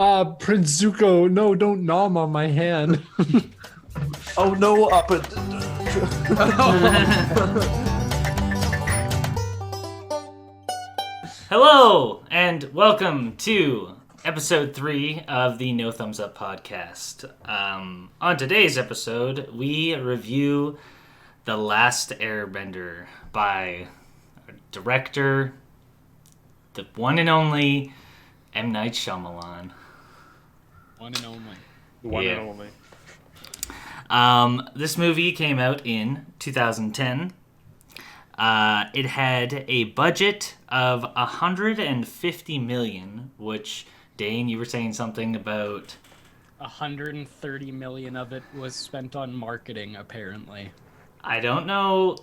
Prince Zuko, no, don't nom on my hand. Oh no, up it. Hello, and welcome to episode 3 of the No Thumbs Up podcast. On today's episode, we review The Last Airbender by director, the one and only M. Night Shyamalan. One and only. One and only. This movie came out in 2010. It had a budget of $150 million, which, Dane, you were saying something about... 130 million of it was spent on marketing, apparently. I don't know.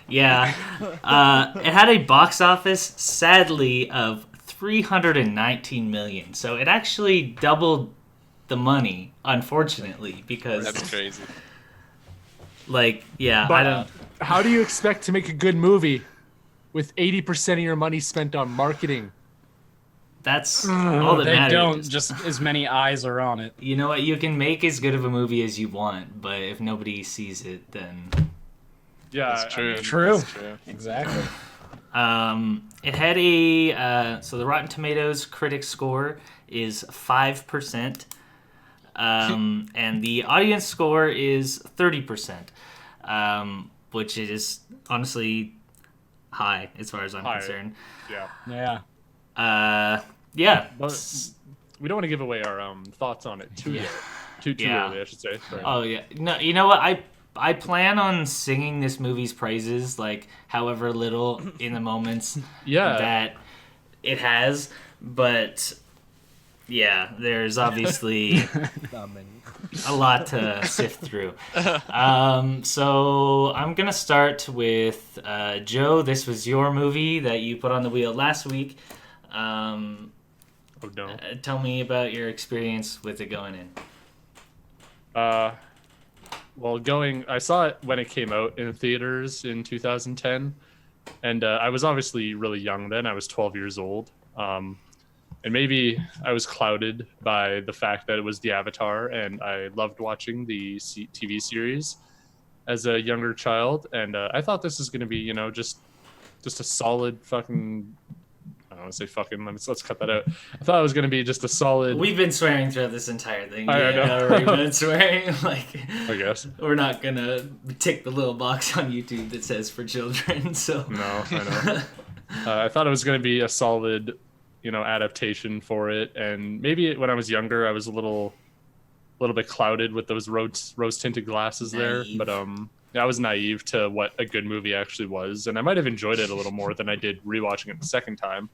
Yeah. It had a box office, sadly, of $319 million. So it actually doubled the money, unfortunately, because... That's crazy. Like, yeah, But, I don't... How do you expect to make a good movie with 80% of your money spent on marketing? That's all that They matters. don't, just as many eyes are on it. You know what? You can make as good of a movie as you want, but if nobody sees it, then... Yeah, That's true. True. That's true. Exactly. It had a... so the Rotten Tomatoes critic score is 5%. And the audience score is 30%, which is honestly high as far as I'm concerned. Yeah. Yeah. But we don't want to give away our thoughts on it too Yeah. early, I should say. Sorry. Oh yeah. No, you know what? I plan on singing this movie's praises, like however little in the moments that it has, but yeah, there's obviously a lot to sift through. So I'm gonna start with Joe. This was your movie that you put on the wheel last week. Oh no. Tell me about your experience with it going in. Well, I saw it when it came out in theaters in 2010, and I was obviously really young then. I was 12 years old. And maybe I was clouded by the fact that it was the Avatar, and I loved watching the TV series as a younger child. And I thought this was going to be, just a solid fucking... I don't want to say fucking. Let's cut that out. I thought it was going to be just a solid... We've been swearing throughout this entire thing. I know. We've been swearing. I guess. We're not going to tick the little box on YouTube that says for children, so... No, I know. I thought it was going to be a solid... adaptation for it, and maybe when I was younger I was a little bit clouded with those rose tinted glasses Naive. there, but I was naive to what a good movie actually was, and I might have enjoyed it a little more than I did rewatching it the second time.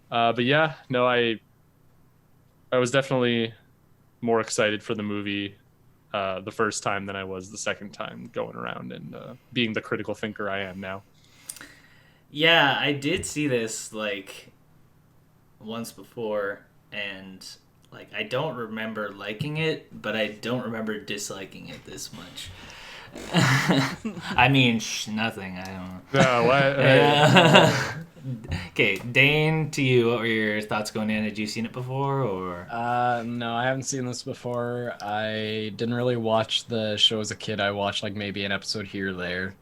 But yeah, no, I was definitely more excited for the movie the first time than I was the second time going around and being the critical thinker I am now. Yeah, I did see this once before, and I don't remember liking it, but I don't remember disliking it this much. I mean, nothing. I don't know. No, Okay, Dane, to you, what were your thoughts going in? Had you seen it before, or? No, I haven't seen this before. I didn't really watch the show as a kid. I watched maybe an episode here or there.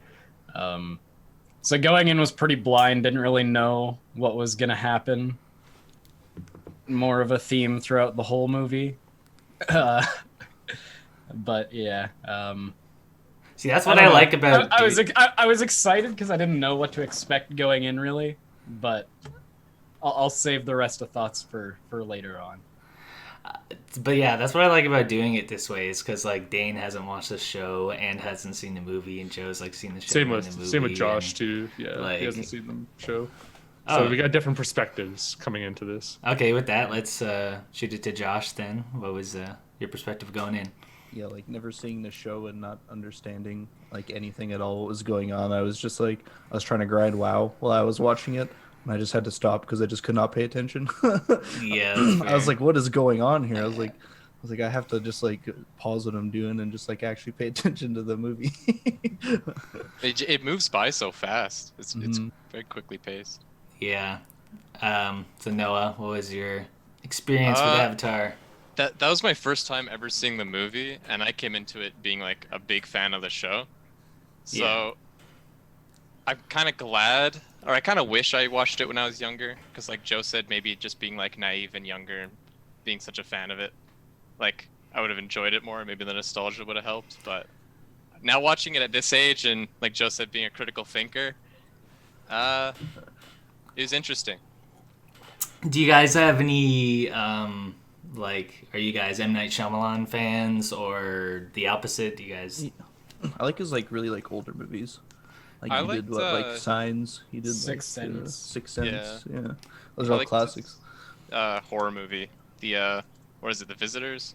So going in was pretty blind. Didn't really know what was gonna happen. More of a theme throughout the whole movie. But yeah. See, that's what I like about... I was excited because I didn't know what to expect going in, really. But I'll save the rest of thoughts for later on. But yeah, that's what I like about doing it this way, is because Dane hasn't watched the show and hasn't seen the movie, and Joe's seen the show same and the movie. with Josh and, too. Yeah, he hasn't seen the show. Oh. So we got different perspectives coming into this. Okay, with that, let's shoot it to Josh then. What was your perspective going in? Yeah, never seeing the show and not understanding anything at all what was going on. I was just I was trying to grind WoW while I was watching it, and I just had to stop because I just could not pay attention. Yeah, that's fair. I was like, what is going on here? I was like, I have to just pause what I'm doing and just actually pay attention to the movie. It moves by so fast. It's very quickly paced. Yeah. So Noah, what was your experience with Avatar? That was my first time ever seeing the movie, and I came into it being like a big fan of the show. So Yeah. I'm kind of glad, or I kind of wish I watched it when I was younger, because like Joe said, maybe just being like naive and younger, and being such a fan of it, like I would have enjoyed it more. Maybe the nostalgia would have helped. But now watching it at this age, and like Joe said, being a critical thinker, it was interesting. Do you guys have any are you guys M. Night Shyamalan fans or the opposite? Do you guys? I like his really older movies. Like I he did liked, like Signs. He did Sixth Sense. Sixth Sense. Yeah. Yeah. Those I are all liked classics. Horror movie. The what is it? The Visitors.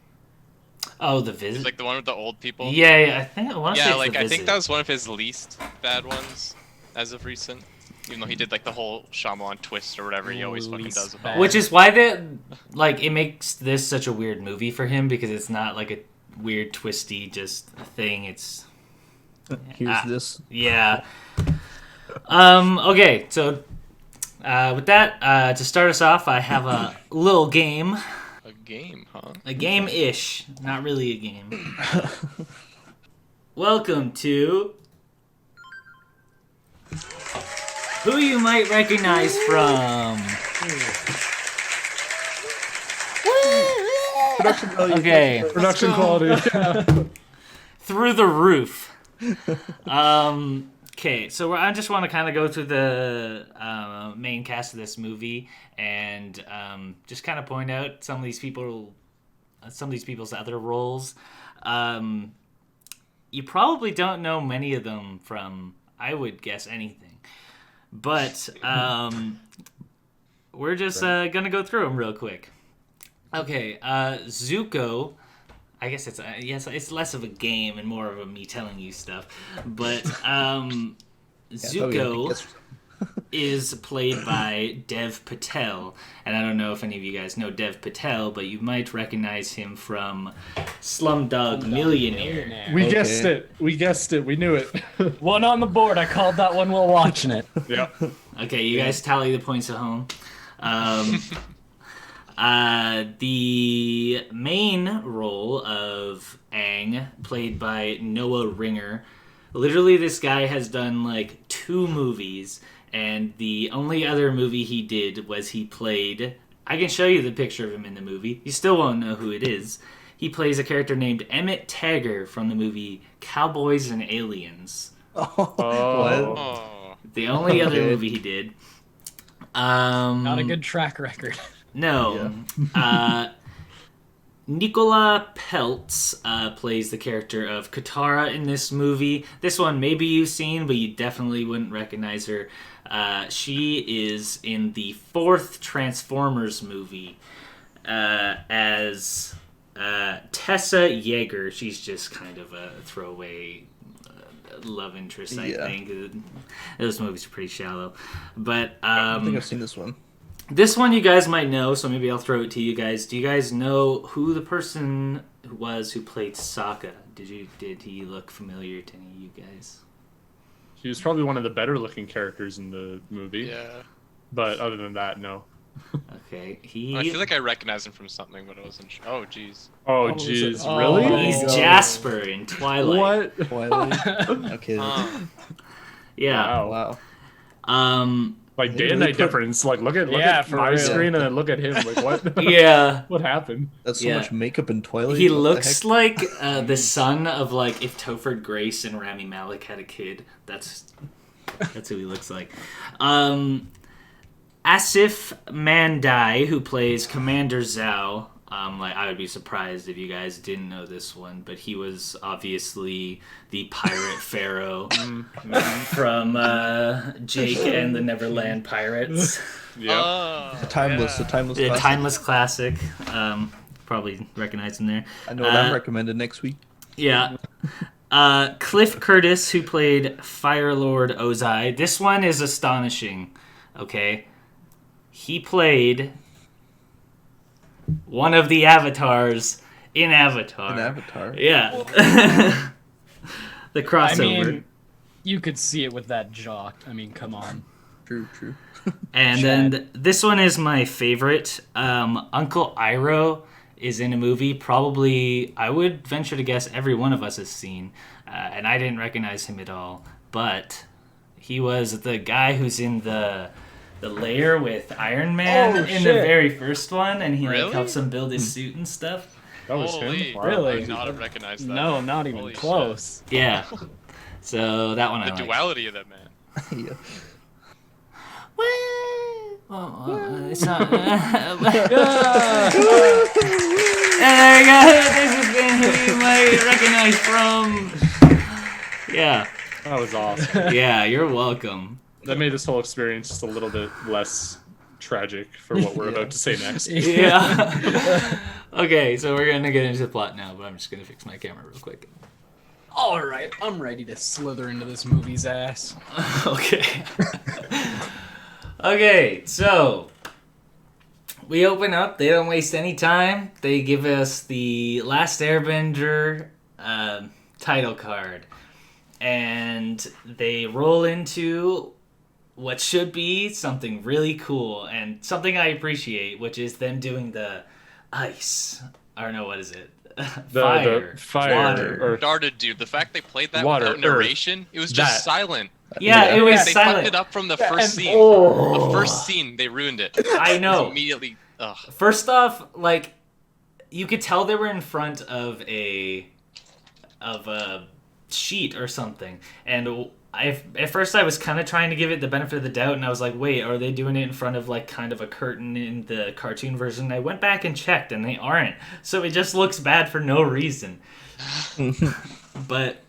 Oh, The It's Visit. like the one with the old people. Yeah, I think I want to say Yeah, it's like The I Visit. think that was one of his least bad ones as of recent. Even though he did like the whole Shyamalan twist or whatever he always fucking Least does with bad. all. Which is why it makes this such a weird movie for him, because it's not like a weird twisty just thing. It's Here's this. yeah. Okay, so with that, to start us off, I have a little game. A game, huh? A game-ish. Not really a game. Welcome to Who You Might Recognize From. Production value. Okay. Production quality. Through the roof. Okay, so I just want to kind of go through the main cast of this movie and just kind of point out some of these people's other roles. You probably don't know many of them from, I would guess, anything, but we're just gonna go through them real quick. Okay, Zuko. I guess it's less of a game and more of a me telling you stuff. But Zuko is played by Dev Patel, and I don't know if any of you guys know Dev Patel, but you might recognize him from Slumdog Millionaire. We Okay. guessed it. We guessed it. We knew it. One on the board. I called that one while watching it. Yeah. Okay, you guys tally the points at home. The main role of Aang, played by Noah Ringer. Literally, this guy has done like 2 movies, and the only other movie he did was he played. I can show you the picture of him in the movie. You still won't know who it is. He plays a character named Emmett Tagger from the movie Cowboys and Aliens. Oh. Oh. The only other Okay. movie he did. Not a good track record. No. Nicola Peltz plays the character of Katara in this movie. This one maybe you've seen, but you definitely wouldn't recognize her. She is in the 4th Transformers movie as Tessa Yeager. She's just kind of a throwaway love interest, I Yeah. think. Those movies are pretty shallow. But I think I've seen this one. this one you guys might know, so maybe I'll throw it to you guys. Do you guys know who the person was who played Sokka? Did he look familiar to any of you guys? He was probably one of the better looking characters in the movie. Yeah. But other than that, no. Okay, I feel like I recognized him from something, but I wasn't sure. Oh, jeez. Oh, was it? jeez. Oh, Really? he's God. Jasper in Twilight. What? Twilight. Okay. Yeah. Wow. Um. Like They day and really night put- difference. Like look Yeah, at for my real. screen and then look at him. Like what? Yeah. What happened? That's so Yeah. much makeup in Twilight. He What the looks heck? like the son of like if Topher Grace and Rami Malek had a kid. That's who he looks like. Asif Mandai, who plays Commander Zhao. Like I would be surprised if you guys didn't know this one, but he was obviously the pirate pharaoh from Jake and the Neverland Pirates. Yeah. A timeless The classic. timeless classic. Probably recognize him there. I know what I'm recommended next week. Yeah. Cliff Curtis, who played Firelord Ozai. This one is astonishing. Okay. He played one of the avatars in Avatar. An Avatar. Yeah. The I crossover. mean, you could see it with that jaw. I mean, come on. True. And then this one is my favorite. Uncle Iroh is in a movie probably, I would venture to guess, every one of us has seen. And I didn't recognize him at all. But he was the guy who's in the lair with Iron Man in the very first one. And he Really? helps him build his suit and stuff. That was Holy, him. I Really? would not have recognized that. No, not even Holy close. Yeah. So that one I The like. duality of that man. Yeah. It's not. And there you go. This is Ben, who you might recognize from. Yeah, That was awesome. yeah. You're welcome. That made this whole experience just a little bit less tragic for what we're about to say next. Yeah. Okay, so we're gonna get into the plot now, but I'm just gonna fix my camera real quick. All right, I'm ready to slither into this movie's ass. Okay. Okay, so we open up. They don't waste any time. They give us the Last Airbender title card, and they roll into what should be something really cool and something I appreciate, which is them doing the ice. Or no, what is it? The fire, water. or Darted, dude. The fact they played that Water, without narration, it was just that. silent. Yeah, it was They silent. fucked it up from the first scene. Oh. The first scene, they ruined it. I know. Immediately. Ugh. First off, like, you could tell they were in front of a sheet or something, and at first I was kind of trying to give it the benefit of the doubt, and I was like, wait, are they doing it in front of like kind of a curtain in the cartoon version? And I went back and checked, and they aren't. So it just looks bad for no reason. But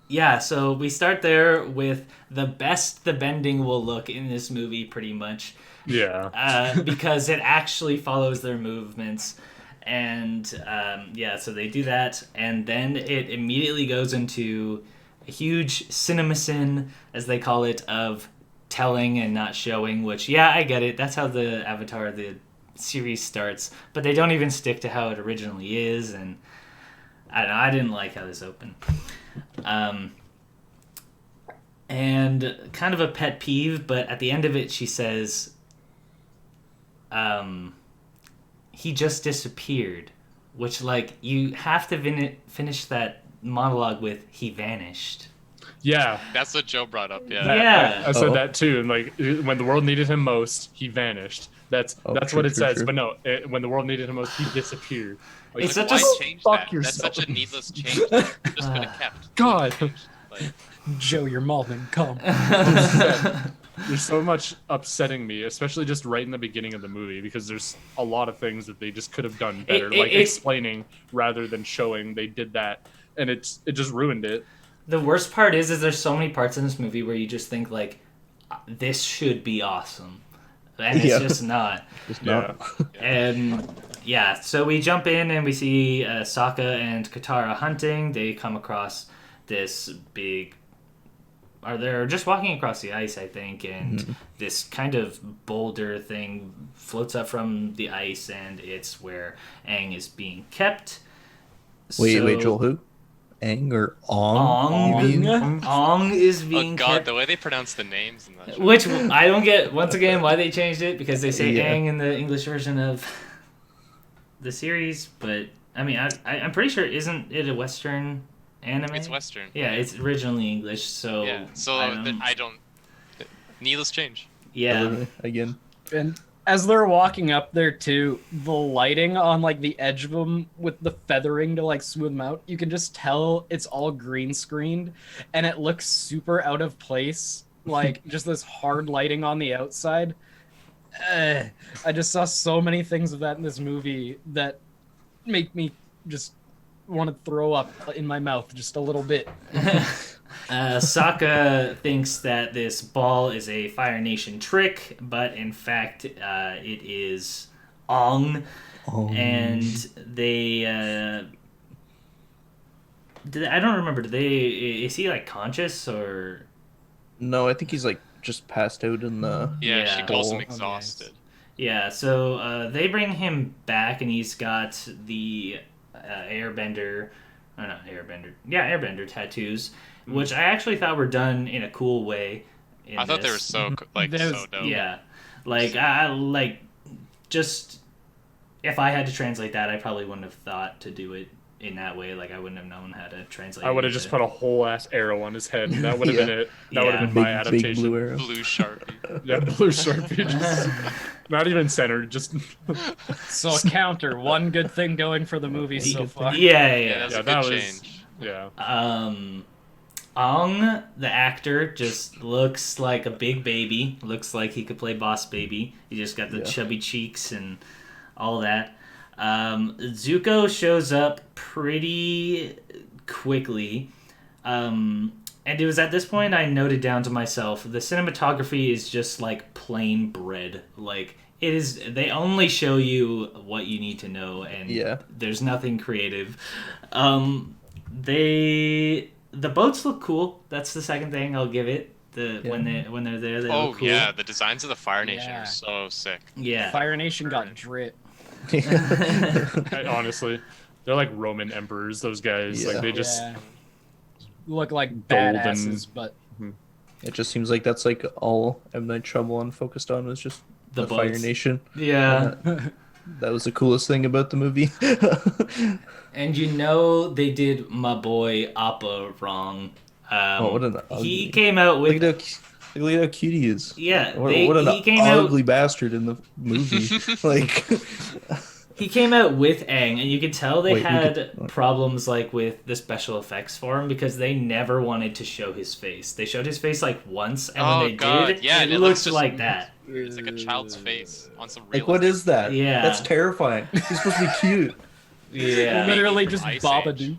yeah, so we start there with the best the bending will look in this movie, pretty much. yeah. Because it actually follows their movements. And so they do that, and then it immediately goes into a huge cinemasyn, as they call it, of telling and not showing, which, yeah, I get it. That's how the Avatar, the series starts, but they don't even stick to how it originally is, and I don't know, I didn't like how this opened. And kind of a pet peeve, but at the end of it, she says, he just disappeared, which, like, you have to finish that monologue with he vanished. Yeah. That's what Joe brought up. Yeah. Yeah. I said that too. And like, when the world needed him most, he vanished. That's true, what it true, says. true. But no, when the world needed him most, he disappeared. Like, It's Like, such a why change fuck that? yourself. That's such a needless change. That just could have kept. God. Like, Joe, your mom and come. There's so much upsetting me, especially just right in the beginning of the movie, because there's a lot of things that they just could have done better, like explaining rather than showing. They did that, and it just ruined it. The worst part is there's so many parts in this movie where you just think, like, this should be awesome. And it's Yeah. just not. Just Yeah. not. And yeah, so we jump in and we see Sokka and Katara hunting. They come across this big... they're just walking across the ice, I think, and this kind of boulder thing floats up from the ice, and it's where Aang is being kept. Wait, Joel, who? Aang or Ong? You mean? Ong is oh being god, kept. the way they pronounce the names in that show. Which I don't get, once again, why they changed it, because they say Yeah. Aang in the English version of the series, but, I mean, I'm pretty sure, isn't it a Western anime? It's Western. Yeah, it's originally English, so... Yeah. So I don't. Needless change. Yeah. Again. And as they're walking up there too, the lighting on like the edge of them with the feathering to like smooth them out, you can just tell it's all green screened, and it looks super out of place. Like just this hard lighting on the outside. I just saw so many things of that in this movie that make me just want to throw up in my mouth just a little bit. Sokka thinks that this ball is a Fire Nation trick, but in fact, it is Aang. And they, I don't remember. Is he like conscious or? No, I think he's like just passed out in the. Yeah, she Yeah. calls him Oh, exhausted. Yeah, so they bring him back, and he's got the Airbender. Oh, not Airbender. Yeah, Airbender tattoos, which I actually thought were done in a cool way. I thought they were this. so like There's- so dope. Yeah, like I like just if I had to translate that, I probably wouldn't have thought to do it in that way. Like I wouldn't have known how to translate. I would have it just into- put a whole ass arrow on his head. And that would have Yeah. been it. That Yeah. would have been Big, my adaptation. big blue arrow. Blue Sharpie. Yeah, blue sharpie. Just, not even centered. Just So a counter, one good thing going for the movie so far. Yeah, Yeah, that's yeah, a that good was change. yeah. Aang, the actor, just looks like a big baby. Looks like he could play Boss Baby. He just got the Yeah. chubby cheeks and all that. Zuko shows up pretty quickly. And it was at this point I noted down to myself, the cinematography is just like plain bread. Like, it is, they only show you what you need to know, and Yeah. there's nothing creative. The boats look cool. That's the second thing I'll give it. When they're there, they Oh look cool. yeah, the designs of the Fire Nation Yeah. are so sick. Yeah. Fire Nation got drip. Honestly, they're like Roman emperors. Those guys, Yeah. like they just Yeah. Look like Golden. badasses, but It just seems like that's like all M. Night Shyamalan focused on was just The the Fire boats. Nation. Yeah. That was the coolest thing about the movie. And they did my boy Appa wrong. Oh, what an He ugly- came out look, with at look at how cute he is. yeah. What, they- what an he came out. ugly bastard in the movie. Like, He came out with Aang, and you could tell they Wait, we had could- problems like with the special effects for him because they never wanted to show his face. They showed his face like once, and Oh, when they God, did, yeah, it it looked looks just- like that. It's like a child's face on some real. like what is that? Yeah. That's terrifying. He's supposed to be cute. Yeah, literally From just Ice Babadook. he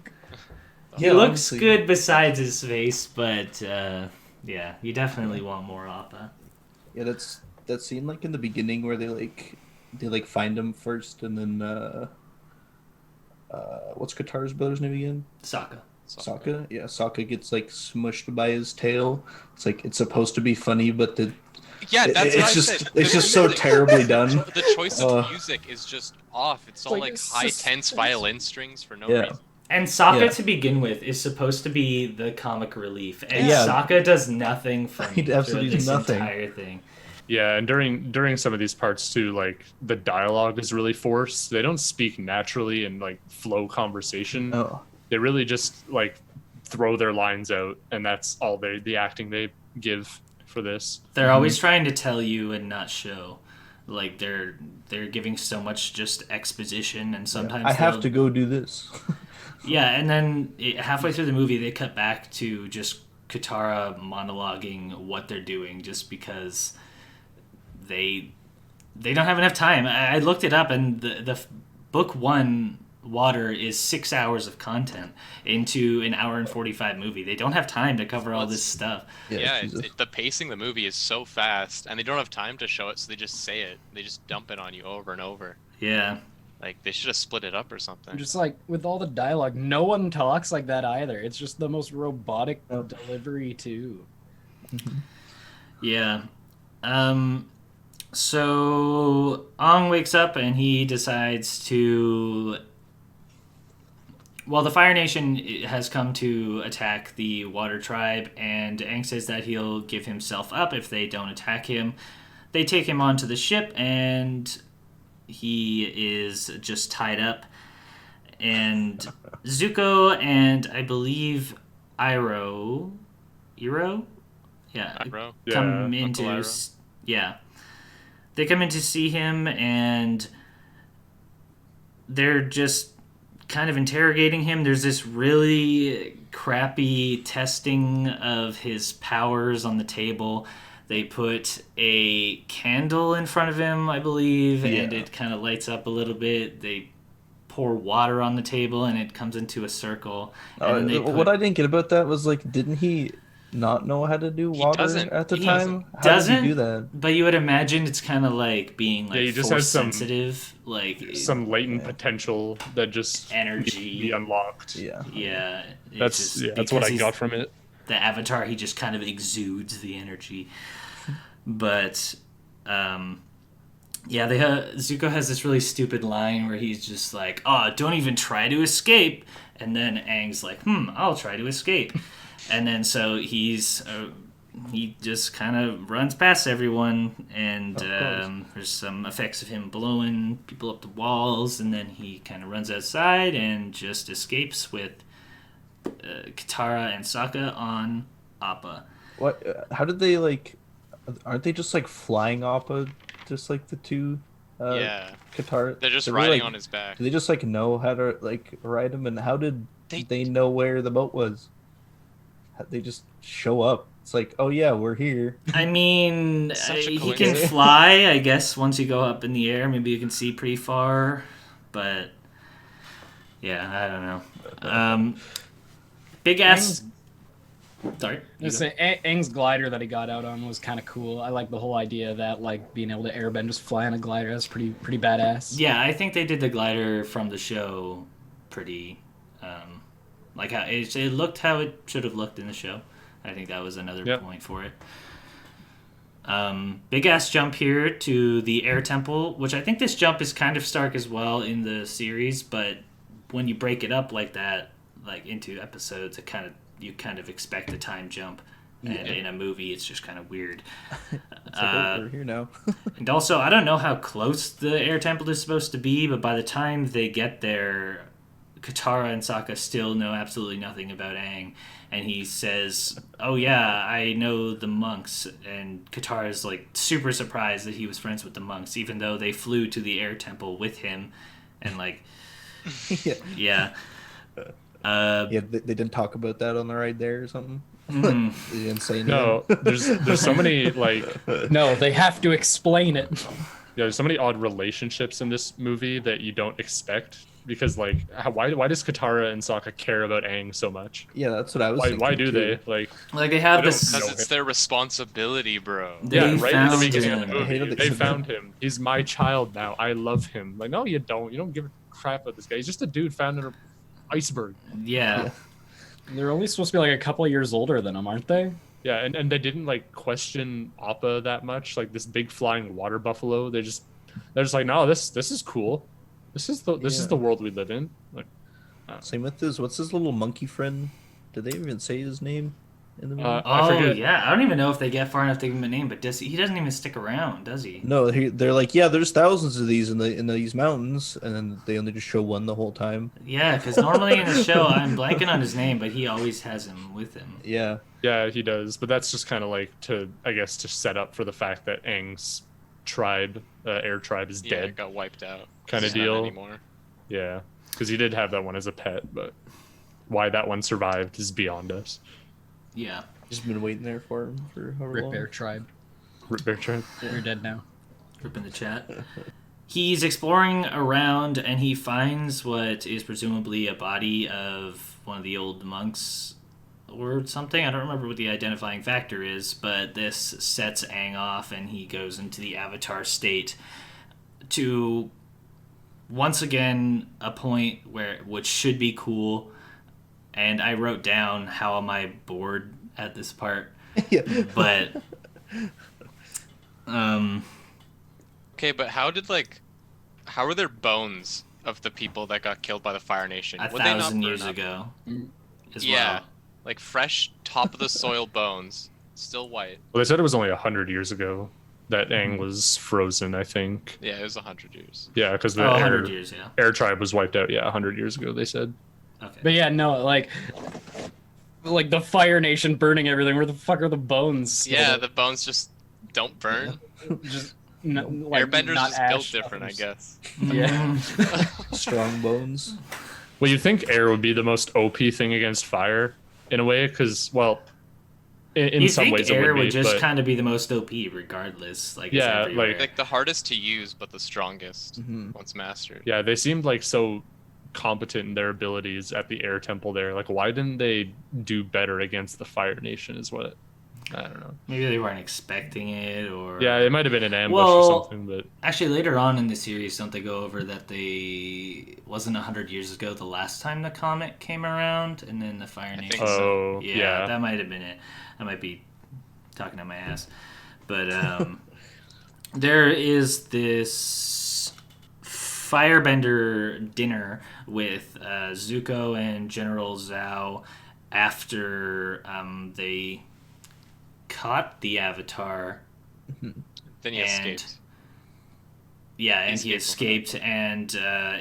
Yeah, looks honestly. good besides his face, but yeah, you definitely want more Appa. Yeah, that's that scene like in the beginning where they find him first and then what's Katara's brother's name again? Sokka. Sokka? Yeah, Sokka gets like smushed by his tail. It's like it's supposed to be funny, but Yeah, that's what I it's just said. it's just so terribly done. The choice of Uh, music is just off. It's all like like it's high just- tense violin strings for no Yeah. reason. And Sokka Yeah. to begin with is supposed to be the comic relief, and Yeah. Sokka does nothing for me He absolutely throughout does this nothing. entire thing. yeah. And during some of these parts too, like the dialogue is really forced. They don't speak naturally and like flow conversation. Oh, They really just like throw their lines out, and that's all the acting they give for this. They're always trying to tell you and not show. Like they're giving so much just exposition, and sometimes I have they'll- to go do this. Yeah, and then halfway through the movie, they cut back to just Katara monologuing what they're doing, just because they don't have enough time. I looked it up, and the book one Water is 6 hours of content into an hour and 45 movie. They don't have time to cover all this stuff. Yeah, Jesus. the pacing of the movie is so fast, and they don't have time to show it, so they just say it. They just dump it on you over and over. Yeah. Like they should have split it up or something. Just like with all the dialogue, no one talks like that either. It's just the most robotic delivery too. Yeah. So Aang wakes up and he decides to. Well, the Fire Nation has come to attack the Water Tribe, and Aang says that he'll give himself up if they don't attack him. They take him onto the ship, and he is just tied up. And Zuko and I believe Iroh, yeah, Bro. come Yeah, into Uncle Iroh. yeah, they come in to see him, and they're just kind of interrogating him. There's this really crappy testing of his powers on the table. They put a candle in front of him, I believe, and Yeah. it kind of lights up a little bit. They pour water on the table, and it comes into a circle. And then they put, What I didn't get about that was like, didn't he not know how to do He water doesn't. at the He time? How doesn't? did he do that? But you would imagine it's kind of like being like you just force have some- sensitive, like Some latent potential that just energy. be unlocked. Yeah. Yeah, it's That's just that's what because I he's got from it. the Avatar. He just kind of exudes the energy. But, yeah, Zuko has this really stupid line where he's just like, "Oh, don't even try to escape," and then Aang's like, "I'll try to escape," and then so he he just kind of runs past everyone, and Of course. there's some effects of him blowing people up the walls, and then he kind of runs outside and just escapes with Katara and Sokka on Appa. What? How did they like? Aren't they just like flying Appa, just like the two? Yeah. Katara. They're just Do riding like, on his back. Do they just like know how to like ride him? And how did They- they know where the boat was? They just show up. It's like, oh yeah, we're here. I mean, Such a he can coincidence. fly, I guess, once you go up in the air. Maybe you can see pretty far, but yeah, I don't know. Big ass. Sorry. you go. Aang's glider that he got out on was kind of cool. I like the whole idea that like being able to airbend, just fly on a glider. That's pretty badass. Yeah, I think they did the glider from the show pretty, like how it looked how it should have looked in the show. I think that was another Yep. point for it. Big ass jump here to the air temple, which I think this jump is kind of stark as well in the series, but when you break it up like that, like into episodes, you kind of expect a time jump, and in a movie it's just kind of weird. It's like, oh, we're here now. And also, I don't know how close the air temple is supposed to be, but by the time they get there, Katara and Sokka still know absolutely nothing about Aang. And he says, oh yeah, I know the monks. And Katara's like super surprised that he was friends with the monks, even though they flew to the air temple with him. And like, yeah. yeah. Yeah, they didn't talk about that on the ride there or something. Mhm. They didn't say No, there's so many like No, they have to explain it. there's so many odd relationships in this movie that you don't expect because like why does Katara and Sokka care about Aang so much? Yeah, that's what I was. Why do thinking, they too. like? Like they have I don't this. know. Because it's their responsibility, bro. They Yeah, right in the found beginning of him. the I hated movie, it. they found him. He's my child now. I love him. Like, no, you don't. You don't give a crap about this guy. He's just a dude found in an iceberg. Yeah. They're only supposed to be like a couple of years older than him, aren't they? Yeah, and they didn't like question Appa that much. Like this big flying water buffalo. They're just like, no, this is cool. This is the world we live in. Like, Same with what's his little monkey friend? Did they even say his name in the movie? I Oh forget. yeah, I don't even know if they get far enough to give him a name, but he doesn't even stick around, does he? No, they're like, yeah, there's thousands of these in these mountains, and then they only just show one the whole time. Yeah, because normally in the show, I'm blanking on his name, but he always has him with him. Yeah, Yeah, he does. But that's just kind of like to set up for the fact that Aang's tribe, air tribe, is Yeah, dead. it got wiped out. Kinda It's not deal. anymore. Yeah, because he did have that one as a pet, but why that one survived is beyond us. Yeah. just been waiting there for him for however Rip long. Bear Tribe. Rip Bear Tribe. You're dead now. Group in the chat. He's exploring around and he finds what is presumably a body of one of the old monks or something. I don't remember what the identifying factor is, but this sets Aang off and he goes into the Avatar state to once again a point which should be cool. And I wrote down how am I bored at this part, Yeah. but Okay, but how were there bones of the people that got killed by the Fire Nation? Would they not 1,000 burn years up? ago as Yeah, well. like fresh, top of the soil bones, still white. Well, they said it was only 100 years ago that Aang was frozen. I think. Yeah, it was 100 years. Yeah, because the 100 years, yeah. air tribe was wiped out. Yeah, 100 years ago. They said. Okay. But yeah, no, like the Fire Nation burning everything. Where the fuck are the bones? Yeah, the bones just don't burn. just like, Airbenders not just built ash different, I stones. guess. Yeah. Strong bones. Well, you think air would be the most OP thing against fire, in a way, because in You some think ways air it would be, just but kind of be the most OP regardless? Like, it's Yeah, everywhere. Like the hardest to use, but the strongest Mhm. once mastered. yeah, they seemed like so competent in their abilities at the air temple there. Like, why didn't they do better against the Fire Nation? Is what I don't know. Maybe they weren't expecting it, or Yeah, it might have been an ambush Well, or something, but actually later on in the series, don't they go over that they wasn't 100 years ago the last time the comet came around, and then the Fire I Nation. think so. oh Yeah, that might have been it. I might be talking out my ass, but there is this firebender dinner with Zuko and General Zhao after they caught the Avatar. Then he escaped. Yeah, and he escaped escaped, and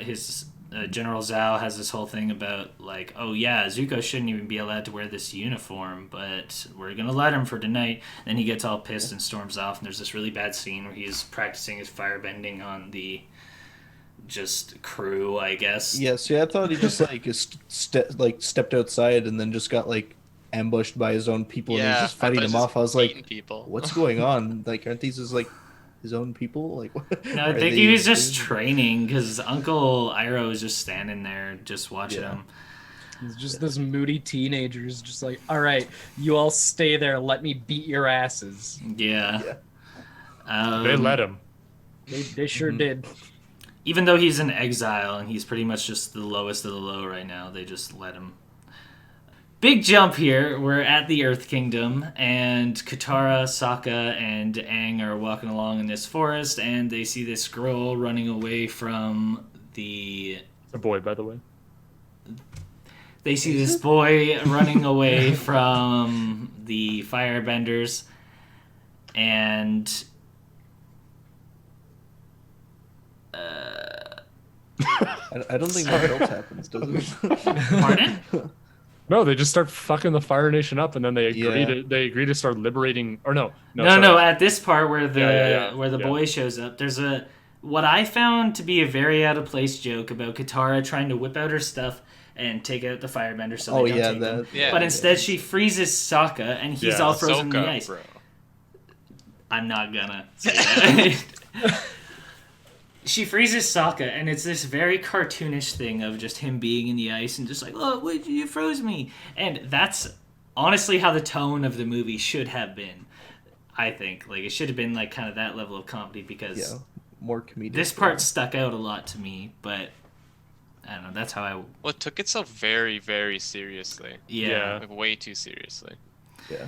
his General Zhao has this whole thing about, like, oh yeah, Zuko shouldn't even be allowed to wear this uniform, but we're gonna let him for tonight. Then he gets all pissed and storms off, and there's this really bad scene where he's practicing his firebending on the just crew, I guess. Yeah, see, I thought he just stepped outside and then just got like ambushed by his own people and he's just fighting them off. I was like, people. what's going on? Like, aren't these just like his own people? Like, what? No, I think he was just training because Uncle Iroh was just standing there just watching him. It's just those moody teenagers just like, all right, you all stay there, let me beat your asses. Yeah. They let him. They sure did. Even though he's in exile and he's pretty much just the lowest of the low right now, they just let him. Big jump here. We're at the Earth Kingdom, and Katara, Sokka, and Aang are walking along in this forest, and they see this girl running away from the... A boy, by the way. They see this boy running away from the firebenders, and... I don't think that else happens, does it? Pardon? No, they just start fucking the Fire Nation up, and then they agree to start liberating. Or no. At this part where the Yeah. boy shows up, there's what I found to be a very out of place joke about Katara trying to whip out her stuff and take out the firebender so they don't take them. Yeah. But instead she freezes Sokka and he's all frozen in the ice. Bro. I'm not gonna say that. She freezes Sokka, and it's this very cartoonish thing of just him being in the ice and just like, oh, wait, you froze me. And that's honestly how the tone of the movie should have been, I think. Like, it should have been, like, kind of that level of comedy because more comedic. This part stuck out a lot to me, but I don't know, that's how I... Well, it took itself very, very seriously. Yeah. Like, way too seriously. Yeah.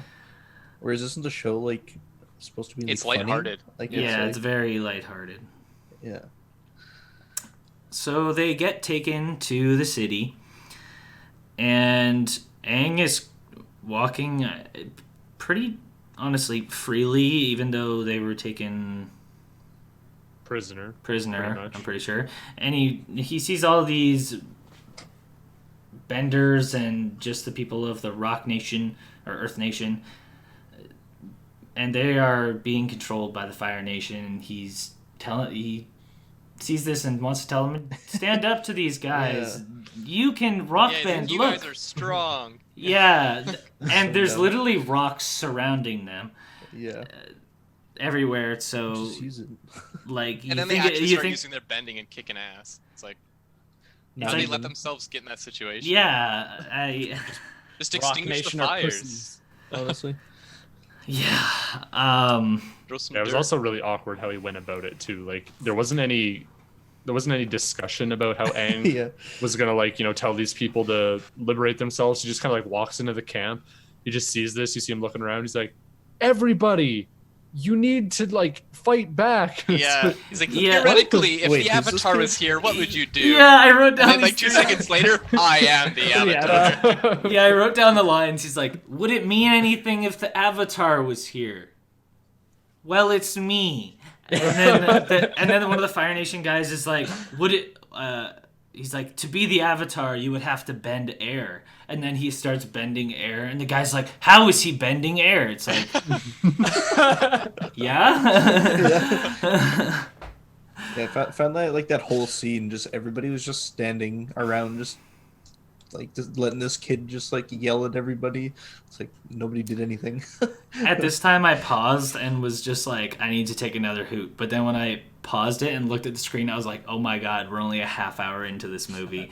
Whereas isn't the show, like, supposed to be, like, it's lighthearted. Like, it's very lighthearted. Yeah. So they get taken to the city, and Aang is walking pretty, honestly, freely, even though they were taken prisoner, I'm pretty sure. And he sees all these benders and just the people of the Rock Nation, or Earth Nation, and they are being controlled by the Fire Nation. He sees this and wants to tell them, stand up to these guys. You can rock bend. You Look, guys are strong. Yeah, and there's literally rocks surrounding them. Yeah. Everywhere. So, just use it. Like, and then they actually start using their bending and kicking ass. It's like, how do they let themselves get in that situation? Yeah, just extinguish the fires. Honestly. Yeah. It was also really awkward how he went about it too. Like there wasn't any discussion about how Aang was gonna, like, you know, tell these people to liberate themselves. He just kind of like walks into the camp. He just sees this. You see him looking around. He's like, everybody, you need to, like, fight back. Yeah. He's like, theoretically, if the Avatar was here, what would you do? Yeah, I wrote down. And then, like, 2 seconds later, I am the Avatar. Yeah, I wrote down the lines. He's like, would it mean anything if the Avatar was here? Well, it's me. And then one of the Fire Nation guys is like, would it... he's like, to be the Avatar, you would have to bend air. And then he starts bending air, and the guy's like, how is he bending air? It's like, yeah? Yeah, I found that, like, that whole scene, just everybody was just standing around, just letting this kid just, like, yell at everybody. It's like nobody did anything. At this time, I paused and was just like, I need to take another hoot. But then when I paused it and looked at the screen, I was like, oh my god, we're only a half hour into this movie.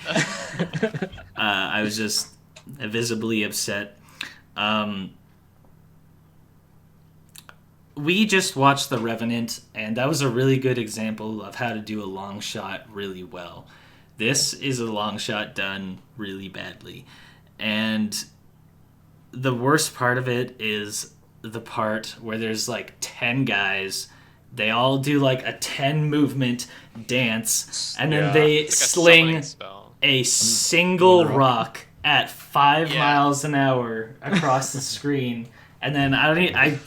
I was just visibly upset. We just watched The Revenant, and that was a really good example of how to do a long shot really well. This is a long shot done really badly. And the worst part of it is the part where there's like 10 guys. They all do like a 10 movement dance, and then they sling a single rock at 5 miles an hour across the screen. And then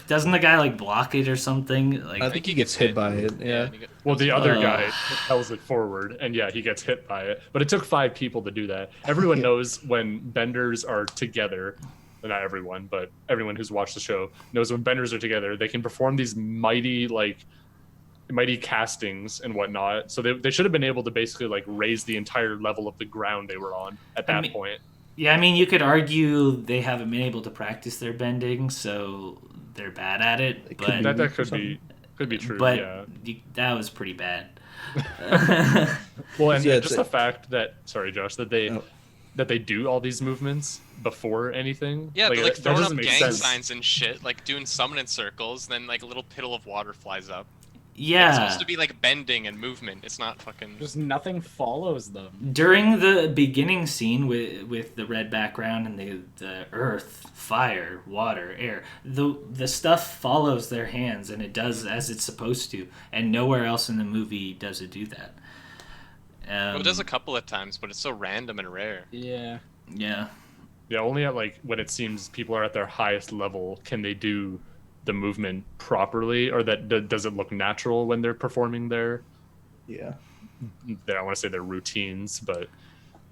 doesn't the guy like block it or something? Like I think he gets hit by it. Yeah. and he Well, the other Uh. guy propels it forward, and yeah, he gets hit by it. But it took 5 people to do that. Everyone knows when benders are together. Well, not everyone, but everyone who's watched the show knows when benders are together, they can perform these mighty castings and whatnot. So they should have been able to basically like raise the entire level of the ground they were on at that point. Yeah, I mean, you could argue they haven't been able to practice their bending, so they're bad at it. But That could be true. but Yeah. that was pretty bad. Well, and Yeah, just the fact that Josh, that they do all these movements before anything. Yeah, they're like that throwing doesn't up make gang sense. signs and shit, like doing summoning circles, then like a little piddle of water flies up. Yeah. It's supposed to be like bending and movement. It's not fucking. Just nothing follows them. During the beginning scene with the red background and the earth, fire, water, air, the stuff follows their hands and it does as it's supposed to, and nowhere else in the movie does it do that. Well, it does a couple of times, but it's so random and rare. Yeah. Yeah. Yeah, only at like when it seems people are at their highest level can they do the movement properly, or does it look natural when they're performing their Yeah. I want to say their routines, but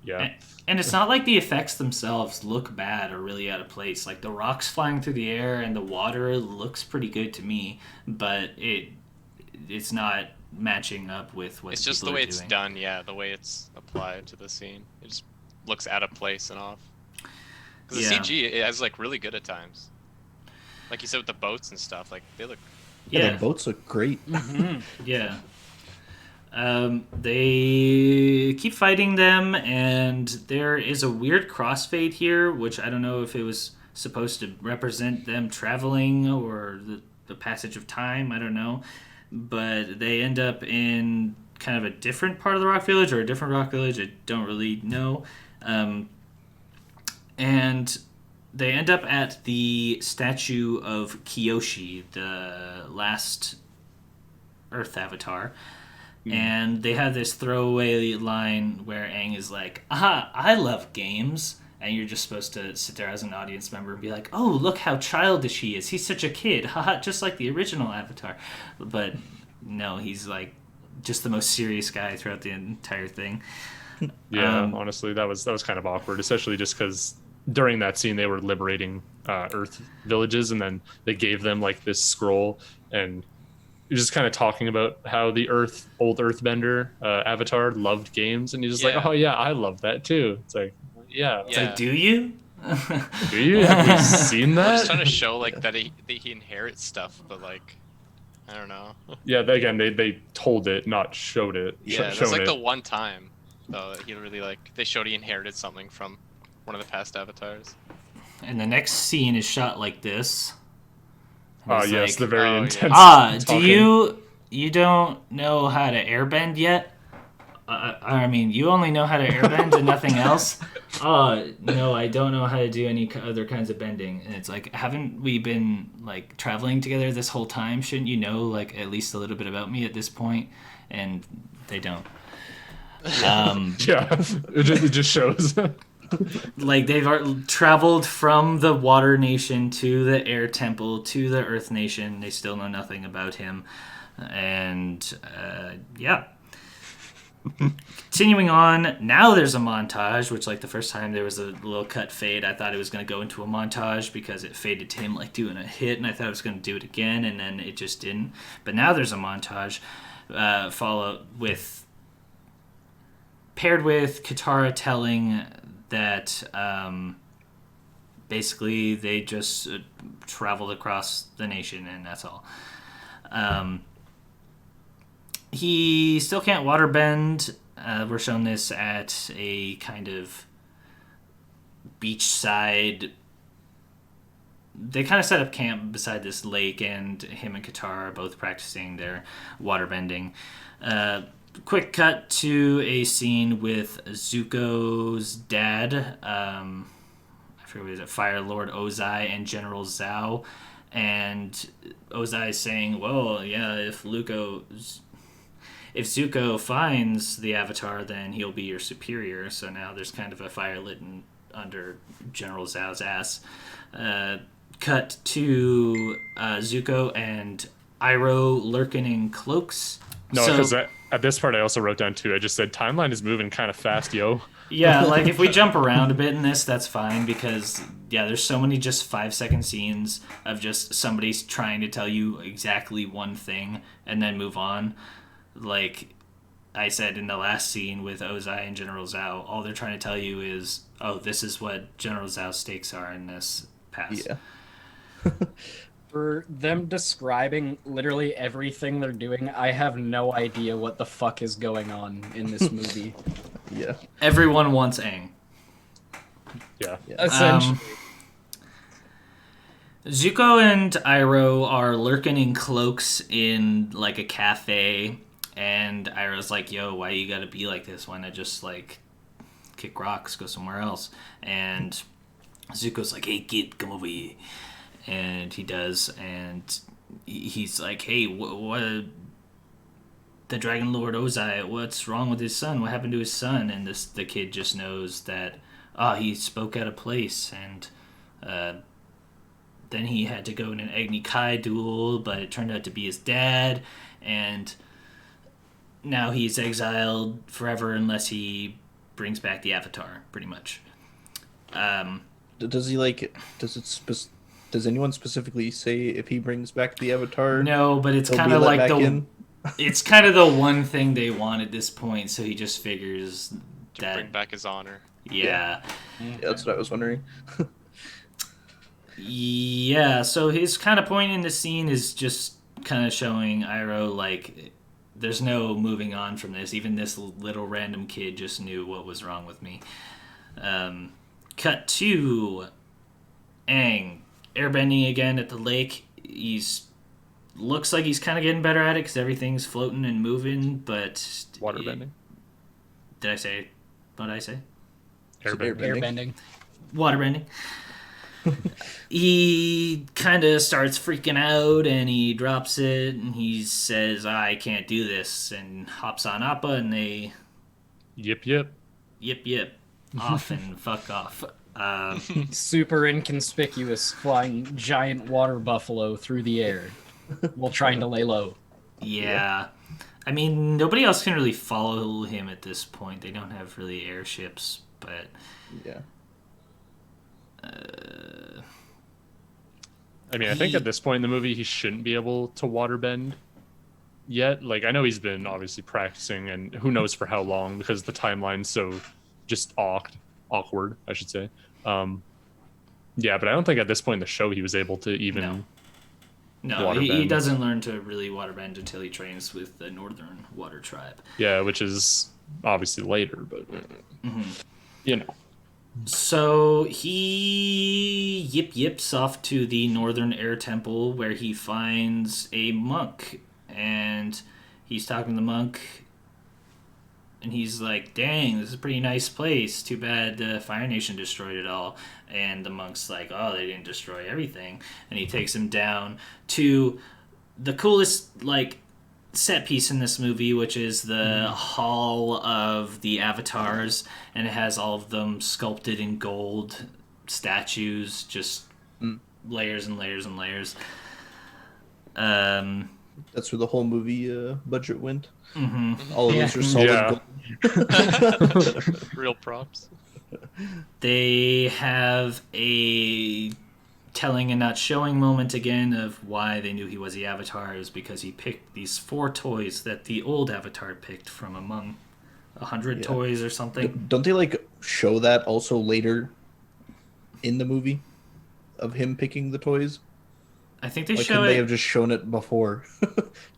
yeah. And it's not like the effects themselves look bad or really out of place. Like the rocks flying through the air and the water looks pretty good to me, but it's not matching up with what It's just the people way are it's doing. done, yeah, the way it's applied to the scene. It just looks out of place and off. Because the Yeah. CG it has like really good at times. Like you said with the boats and stuff, like they look. Yeah, Yeah. the boats look great. Yeah. They keep fighting them, and there is a weird crossfade here, which I don't know if it was supposed to represent them traveling or the passage of time. I don't know. But they end up in kind of a different part of the rock village or a different rock village. I don't really know. And they end up at the statue of Kyoshi, the last Earth avatar. And they have this throwaway line where Aang is like, "Aha, I love games." And you're just supposed to sit there as an audience member and be like, "Oh, look how childish he is. He's such a kid. Haha, just like the original Avatar." But no, he's like just the most serious guy throughout the entire thing. Yeah, honestly, that was kind of awkward, especially just because during that scene they were liberating Earth villages, and then they gave them like this scroll, and you're just kind of talking about how the old Earthbender Avatar loved games, and he's just like, Yeah. "Oh yeah, I love that too." It's like, yeah, It's like, do you? do you have you seen I'm just that? trying to show like that he inherits stuff, but like I don't know. Yeah, they told it, not showed it. Yeah, that's shown like it. the one time though that he really like they showed he inherited something from one of the past avatars. And the next scene is shot like this. And Oh it's yes, like, the very oh, yeah. intense. do you don't know how to airbend yet? I mean, you only know how to airbend and nothing else? No, I don't know how to do any other kinds of bending. And it's like, haven't we been like traveling together this whole time? Shouldn't you know like at least a little bit about me at this point? And they don't. Yeah, it just shows. Like they've traveled from the Water Nation to the Air Temple to the Earth Nation. They still know nothing about him, and yeah. Continuing on, now there's a montage, which like the first time there was a little cut fade, I thought it was going to go into a montage because it faded to him like doing a hit, and I thought it was going to do it again, and then it just didn't. But now there's a montage paired with Katara telling that basically they just traveled across the nation, and that's all. He still can't waterbend. We're shown this at a kind of beachside. They kind of set up camp beside this lake, and him and Katara are both practicing their waterbending. Quick cut to a scene with Zuko's dad. I forget what it is, Fire Lord Ozai and General Zhao. And Ozai is saying, well, yeah, if Zuko finds the Avatar, then he'll be your superior. So now there's kind of a fire lit under General Zhao's ass. cut to Zuko and Iroh lurking in cloaks. No, So- because at this part I also wrote down too. I just said timeline is moving kind of fast, yo. Yeah, like if we jump around a bit in this, that's fine because there's so many just 5-second scenes of just somebody trying to tell you exactly one thing and then move on. Like I said in the last scene with Ozai and General Zhao, all they're trying to tell you is, oh, this is what General Zhao's stakes are in this pass. Yeah. For them describing literally everything they're doing, I have no idea what the fuck is going on in this movie. Yeah. Everyone wants Aang. Yeah. Essentially. Zuko and Iroh are lurking in cloaks in like a cafe, and Iroh's like, "Yo, why you gotta be like this? Why not just like kick rocks, go somewhere else?" And Zuko's like, "Hey kid, come over here," and he does, and he's like, "Hey, what? The Dragon Lord Ozai, what's wrong with his son? What happened to his son?" And the kid just knows that, he spoke out of place, and then he had to go in an Agni Kai duel, but it turned out to be his dad, and now he's exiled forever unless he brings back the Avatar, pretty much. Does he like? Does anyone specifically say if he brings back the Avatar? No, but it's he'll kind be of let like back the in? it's kind of the one thing they want at this point, so he just figures To that bring back his honor. yeah. Yeah, that's what I was wondering. Yeah, so his kind of point in the scene is just kind of showing Iroh, like, there's no moving on from this. Even this little random kid just knew what was wrong with me. Cut to Aang airbending again at the lake. Looks like he's kind of getting better at it because everything's floating and moving, but... Waterbending. Did I say... What did I say? Airbending. Airbending. Waterbending. He kind of starts freaking out and he drops it and he says, "I can't do this," and hops on Appa and they Yip. yip off and fuck off. Super inconspicuous, flying giant water buffalo through the air while trying to lay low. Yeah. I mean, nobody else can really follow him at this point. They don't have really airships, but Yeah. I mean, I think at this point in the movie, he shouldn't be able to waterbend yet. Like, I know he's been obviously practicing, and who knows for how long, because the timeline's so just awkward, I should say. Yeah, but I don't think at this point in the show he was able to even. No, he waterbend. doesn't learn to really waterbend until he trains with the Northern Water Tribe. Yeah, which is obviously later, but you know. So he yips off to the Northern Air Temple where he finds a monk, and he's talking to the monk, and he's like, "Dang, this is a pretty nice place. Too bad the Fire Nation destroyed it all." And the monk's like, "Oh, they didn't destroy everything," and he takes him down to the coolest set piece in this movie, which is the Hall of the Avatars, and it has all of them sculpted in gold statues, just layers and layers and layers. That's where the whole movie budget went. Mm-hmm. All of those are solid Yeah. gold. Real props. They have a telling and not showing moment again of why they knew he was the Avatar is because he picked these 4 toys that the old Avatar picked from among 100 toys or something. Don't they show that also later in the movie of him picking the toys? I think they Like, show couldn't they it. have just shown it before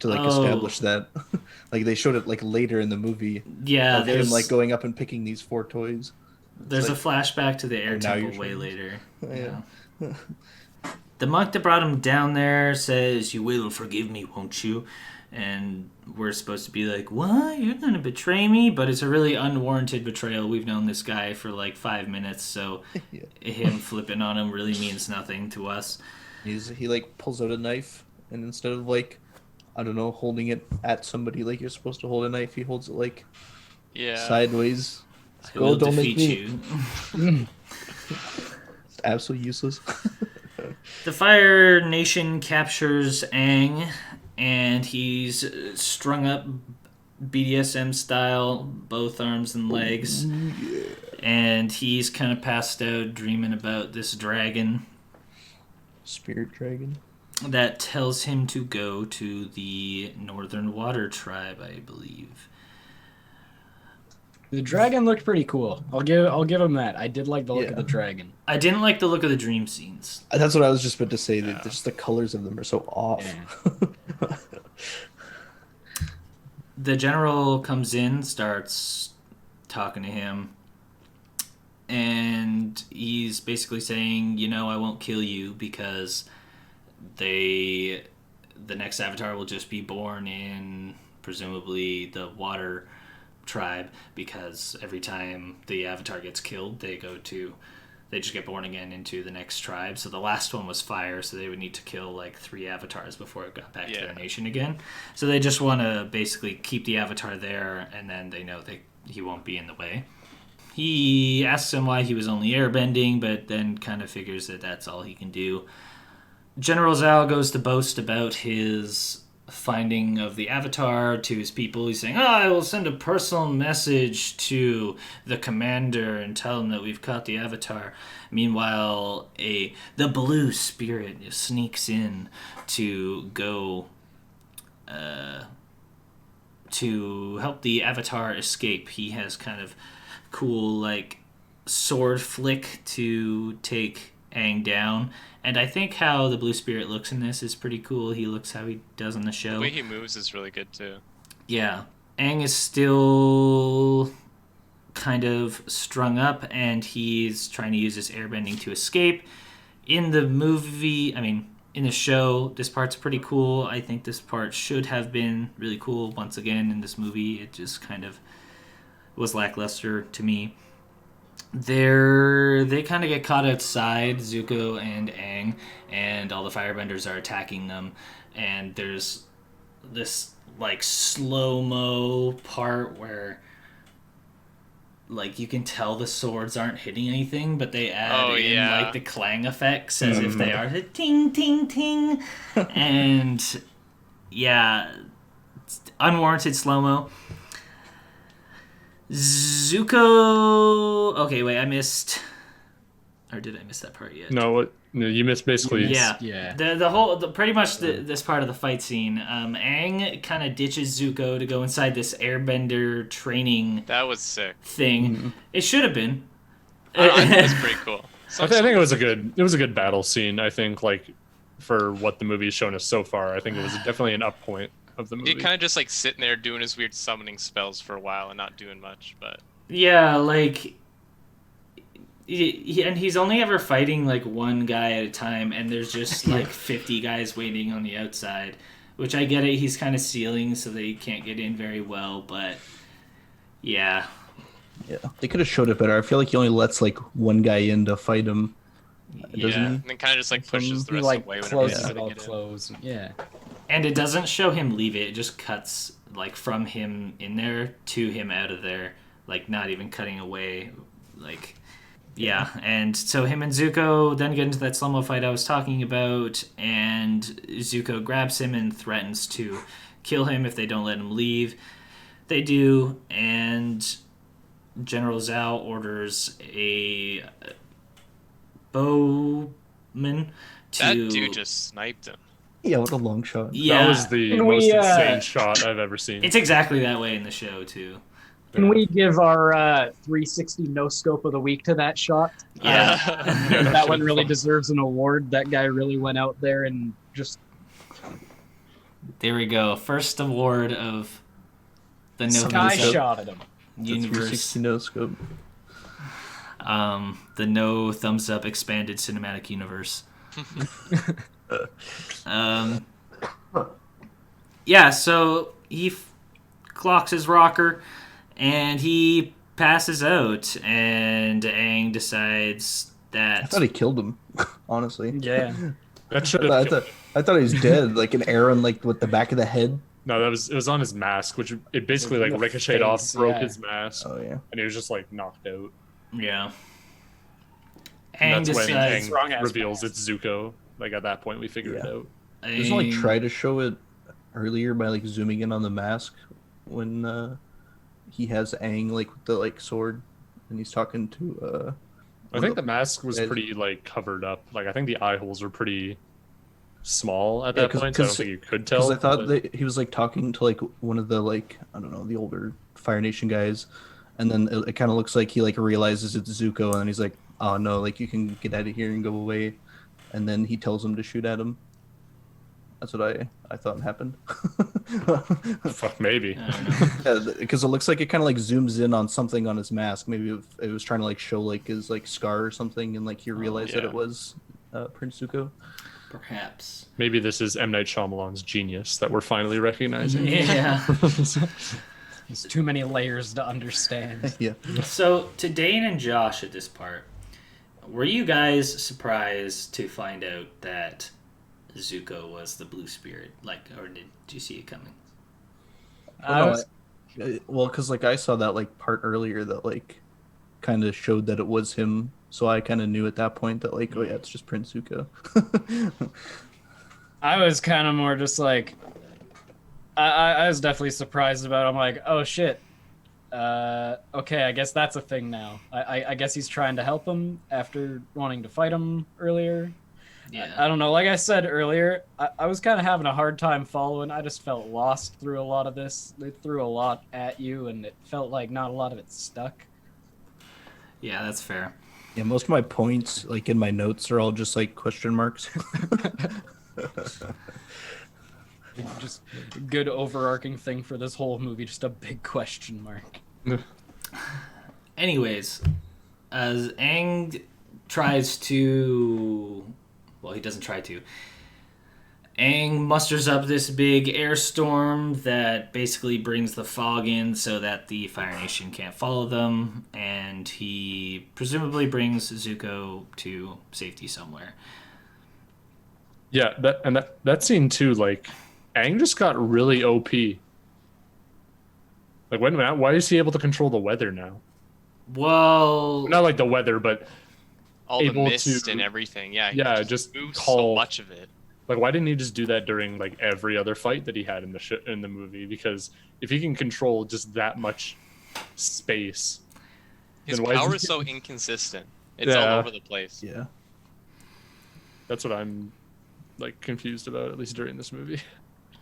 to establish that? Like they showed it later in the movie Yeah, of him there's going up and picking these 4 toys. there's a flashback to the Air now Temple you're way showing us. later. Yeah. The monk that brought him down there says, "You will forgive me, won't you?" And we're supposed to be like, "What? You're going to betray me?" But it's a really unwarranted betrayal. We've known this guy for 5 minutes, so him flipping on him really means nothing to us. He pulls out a knife, and instead of I don't know, holding it at somebody like you're supposed to hold a knife, he holds it Yeah. sideways. I will Don't make defeat me. you. It's absolutely useless. The Fire Nation captures Aang, and he's strung up BDSM style, both arms and legs. And he's kind of passed out, dreaming about this dragon Spirit dragon. that tells him to go to the Northern Water Tribe, I believe. The dragon looked pretty cool. I'll give him that. I did like the look of the dragon. I didn't like the look of the dream scenes. That's what I was just about to say. That just the colors of them are so off. Yeah. The general comes in, starts talking to him, and he's basically saying, I won't kill you because the next avatar will just be born in presumably the water tribe, because every time the avatar gets killed, they just get born again into the next tribe. So the last one was fire, so they would need to kill like 3 avatars before it got back to their nation again. So they just want to basically keep the avatar there, and then they know he won't be in the way. He asks him why he was only airbending, but then kind of figures that that's all he can do. General Zhao goes to boast about his finding of the avatar to his people. He's saying, I will send a personal message to the commander and tell him that we've caught the avatar. Meanwhile, the blue spirit sneaks in to go to help the avatar escape. He has kind of cool like sword flick to take Aang down. And I think how the blue spirit looks in this is pretty cool. He looks how he does on the show. The way he moves is really good too. Yeah. Aang is still kind of strung up, and he's trying to use his airbending to escape. In the in the show, this part's pretty cool. I think this part should have been really cool. Once again, in this movie, it just kind of was lackluster to me. They kind of get caught outside, Zuko and Aang, and all the firebenders are attacking them. And there's this like slow-mo part where like you can tell the swords aren't hitting anything, but they add like the clang effects as if they are ting ting ting. And unwarranted slow-mo. Zuko. Okay, wait, I missed. Or did I miss that part yet? No, you missed basically. Yeah. The whole pretty much this part of the fight scene. Aang kind of ditches Zuko to go inside this airbender training. That was sick thing. Mm-hmm. It should have been. I think it was pretty cool. I think it was a good battle scene. I think like for what the movie has shown us so far, I think it was definitely an up point of the movie. He kind of just like sitting there doing his weird summoning spells for a while and not doing much, but yeah, like and he's only ever fighting like one guy at a time, and there's just like 50 guys waiting on the outside, which I get it. He's kind of sealing so they can't get in very well, but yeah, they could have showed it better. I feel like he only lets like one guy in to fight him. Doesn't and then kind of just like pushes the rest like of the way closes whenever all they get in. close. Yeah. And it doesn't show him leave it. It just cuts like from him in there to him out of there, like not even cutting away. Like, yeah. And so him and Zuko then get into that slow-mo fight I was talking about, and Zuko grabs him and threatens to kill him if they don't let him leave. They do, and General Zhao orders a bowman to... That dude just sniped him. Yeah, what a long shot. Yeah. That was the most insane shot I've ever seen. It's exactly that way in the show, too. Can we give our 360 no scope of the week to that shot? Yeah. That one really deserves an award. That guy really went out there and just... There we go. First award of the No Sky Thumbs Up shot at him. universe. No scope. The No Thumbs Up expanded cinematic universe. Yeah, so he clocks his rocker and he passes out, and Aang decides that... I thought he killed him, honestly. Yeah. That should I have. thought he was dead, like an arrow like with the back of the head. No, it was on his mask, which it basically like The ricocheted off, face, broke yeah. his mask, Oh yeah. and he was just like knocked out. Yeah. And that's when decides wrong Aang ass reveals mask. it's Zuko. Like at that point, we figured it out. Doesn't like Aang- try to show it earlier by like zooming in on the mask when he has Aang like with the like sword and he's talking to I think the mask was Ed- pretty like covered up. Like I think the eye holes were pretty small at Yeah, that 'cause- point. So I don't 'cause- think you could because tell. I thought but- that he was like talking to like one of the like I don't know the older Fire Nation guys, and then it kind of looks like he like realizes it's Zuko, and then he's like, "Oh no, like you can get out of here and go away," and then he tells him to shoot at him. That's what I thought happened. Fuck, maybe. I don't know. Because it looks like it kind of like zooms in on something on his mask. Maybe it was trying to like show like his like scar or something, and like he realized that yeah. it was Prince Zuko. Perhaps. Maybe this is M. Night Shyamalan's genius that we're finally recognizing. Yeah. There's too many layers to understand. Yeah. So, to Dane and Josh at this part, were you guys surprised to find out that Zuko was the blue spirit? Like, or did you see it coming? Well, because like I saw that like part earlier that like kind of showed that it was him, so I kind of knew at that point that like, oh yeah, it's just Prince Zuko. I was kind of more just like, I was definitely surprised about it. I'm like, oh shit. Okay, I guess that's a thing now. I guess he's trying to help him after wanting to fight him earlier. Yeah. I don't know. Like I said earlier, I was kind of having a hard time following. I just felt lost through a lot of this. They threw a lot at you, and it felt like not a lot of it stuck. Yeah, that's fair. Yeah, most of my points like in my notes are all just like question marks. Just good overarching thing for this whole movie, just a big question mark. Anyways, as Aang tries to... Well, he doesn't try to. Aang musters up this big air storm that basically brings the fog in so that the Fire Nation can't follow them, and he presumably brings Zuko to safety somewhere. Yeah, that scene too. Like, Aang just got really OP. Like, why is he able to control the weather now? Well, Not like the weather, but All the able mist to- and everything. Yeah, he yeah, just moves so call. much of it. Like, why didn't he just do that during like every other fight that he had in the movie? Because if he can control just that much space, His then why power he- is so inconsistent. It's Yeah. all over the place. Yeah. that's what I'm like confused about, at least during this movie.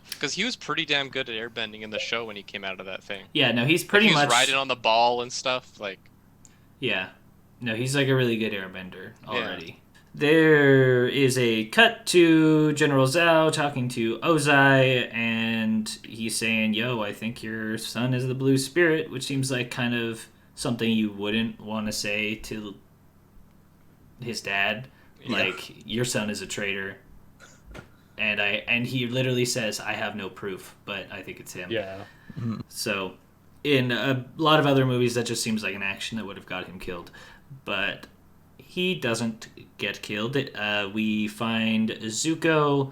Because he was pretty damn good at airbending in the show when he came out of that thing. yeah, no, he's Like, pretty he was much... riding on the ball and stuff. Like, Yeah. No, he's like a really good airbender already. There is a cut to General Zhao talking to Ozai, and he's saying, yo, I think your son is the blue spirit, which seems like kind of something you wouldn't want to say to his dad. Yeah. Like, your son is a traitor. And he literally says, I have no proof, but I think it's him. Yeah, So, in a lot of other movies, that just seems like an action that would have got him killed. But he doesn't get killed. We find Zuko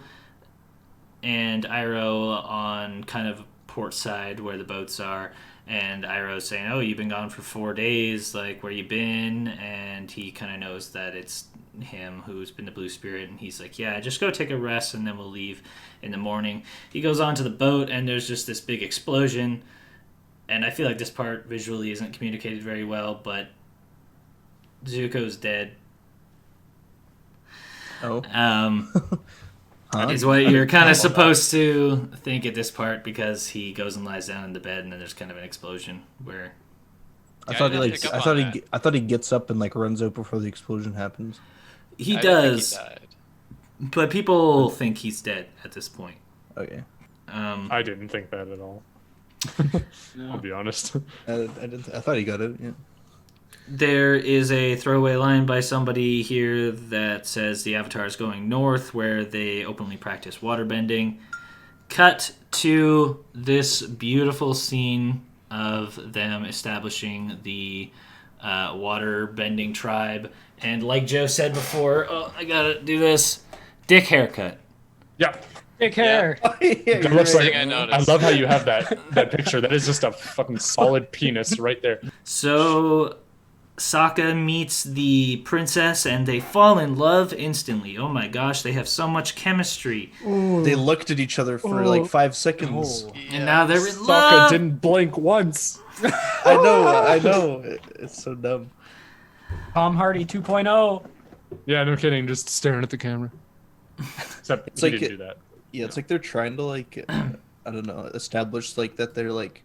and Iroh on kind of port side where the boats are. And Iroh's saying, oh, you've been gone for 4 days. Like, where you been? And he kind of knows that it's him who's been the blue spirit. And he's like, yeah, just go take a rest and then we'll leave in the morning. He goes onto the boat and there's just this big explosion. And I feel like this part visually isn't communicated very well, but Zuko's dead. Oh. Huh? Is what you're kind of supposed to think at this part, because he goes and lies down in the bed and then there's kind of an explosion where I Yeah, thought I he didn't like pick up I on thought that. I thought he gets up and like runs out before the explosion happens. he I didn't think does, he died. but people think he's dead at this point. Okay. I didn't think that at all. I'll be honest. I didn't. I thought he got it. Yeah. There is a throwaway line by somebody here that says the Avatar is going north, where they openly practice waterbending. Cut to this beautiful scene of them establishing the waterbending tribe. And like Joe said before, oh, I gotta do this. Dick haircut. Yeah, Take care. it looks like. Thing I I noticed. love how you have that picture. That is just a fucking solid penis right there. So Sokka meets the princess and they fall in love instantly. Oh my gosh, they have so much chemistry. They looked at each other for like 5 seconds. Oh. And now they're in Sokka love. didn't blink once. I know. It's so dumb. Tom Hardy 2.0. Yeah, no kidding. Just staring at the camera. Except It's he like didn't do that. Yeah, it's like they're trying to like, I don't know, establish like that they're like,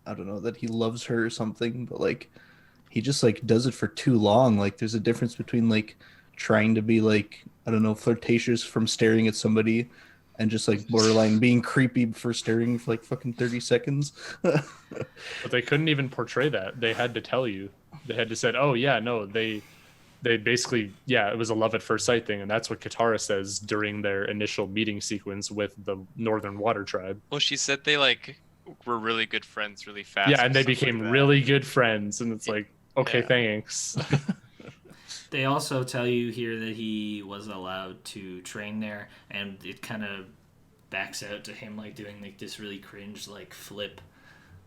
I don't know, that he loves her or something, but like, he just like does it for too long. Like, there's a difference between like trying to be like, I don't know, flirtatious from staring at somebody, and just like borderline being creepy for staring for like fucking 30 seconds. But they couldn't even portray that. They had to tell you. They had to said, "Oh yeah, no, they basically, yeah, it was a love at first sight thing," and that's what Katara says during their initial meeting sequence with the Northern Water Tribe. Well, she said they like were really good friends really fast. Yeah, or and they something became like that. really good friends, and it's like, okay, Yeah. thanks. They also tell you here that he was allowed to train there, and it kind of backs out to him like doing like this really cringe like flip,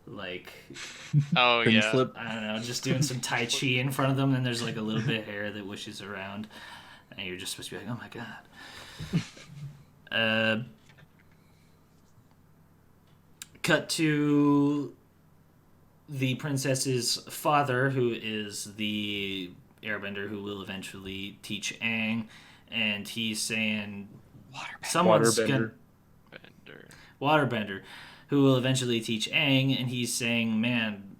like Oh Cringe yeah. flip. I don't know, just doing some tai chi in front of them. And there's like a little bit of hair that wishes around, and you're just supposed to be like, oh my god. Cut to the princess's father, who is the airbender who will eventually teach Aang, and he's saying someone's gonna Bender. waterbender who will eventually teach Aang, and he's saying, man,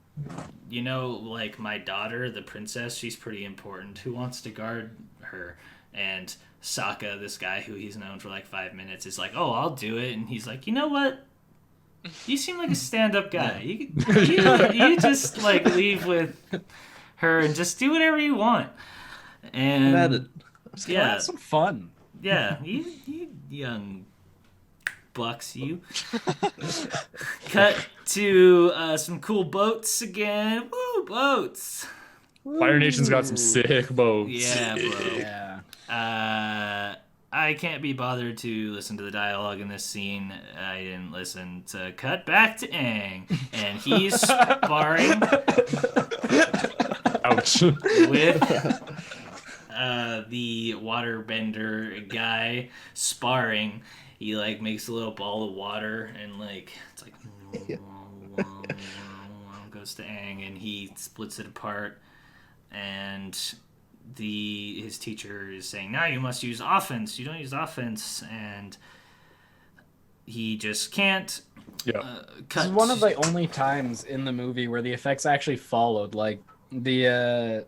you know, like my daughter, the princess, she's pretty important. Who wants to guard her? And Sokka, this guy who he's known for like 5 minutes, is like, oh, I'll do it. And he's like, you know what? You seem like a stand-up guy. You just like leave with her and just do whatever you want. And Mad at yeah, Have some fun. yeah, you young bucks, you. Cut to some cool boats again. Woo, boats. Fire Nation's got some sick boats. Yeah, bro. Yeah. I can't be bothered to listen to the dialogue in this scene. I didn't listen to cut back to Aang, and he's sparring Ouch. with the waterbender guy sparring. He like makes a little ball of water and like it's like goes to Aang and he splits it apart, and his teacher is saying, now you must use offense. You don't use offense, and he just can't. Yeah. This is one of the only times in the movie where the effects actually followed. Like the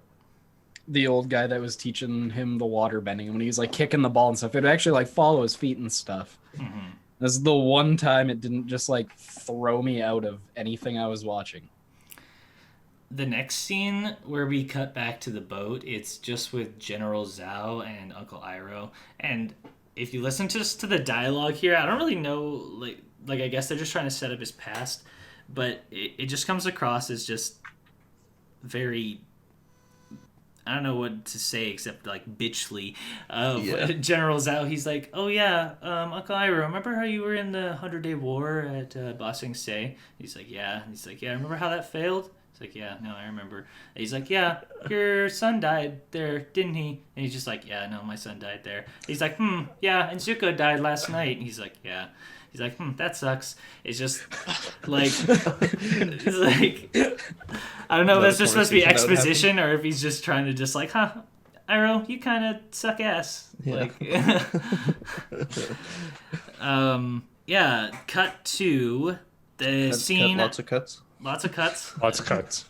old guy that was teaching him the water bending, when he was like kicking the ball and stuff, it would actually like follow his feet and stuff. Mhm. This is the one time it didn't just like throw me out of anything I was watching. The next scene where we cut back to the boat, it's just with General Zhao and Uncle Iroh. And if you listen to the dialogue here, I don't really know, like I guess they're just trying to set up his past, but it just comes across as just very, I don't know what to say except like bitchly of General Zhao. He's like, oh yeah, Uncle Iroh, remember how you were in the 100-Day War at Ba Sing Se? He's like, yeah. He's like, yeah, remember how that failed? He's like, yeah, no, I remember. And he's like, yeah, your son died there, didn't he? And he's just like, yeah, no, my son died there. He's like, yeah, and Zuko died last night. And he's like, yeah. He's like, that sucks. It's just like, it's like, I don't know if that's just supposed to be exposition or if he's just trying to just like, Iroh, you kind of suck ass. Yeah. Like, yeah, cut to the scene. Lots of cuts. Lots of cuts. Lots of cuts.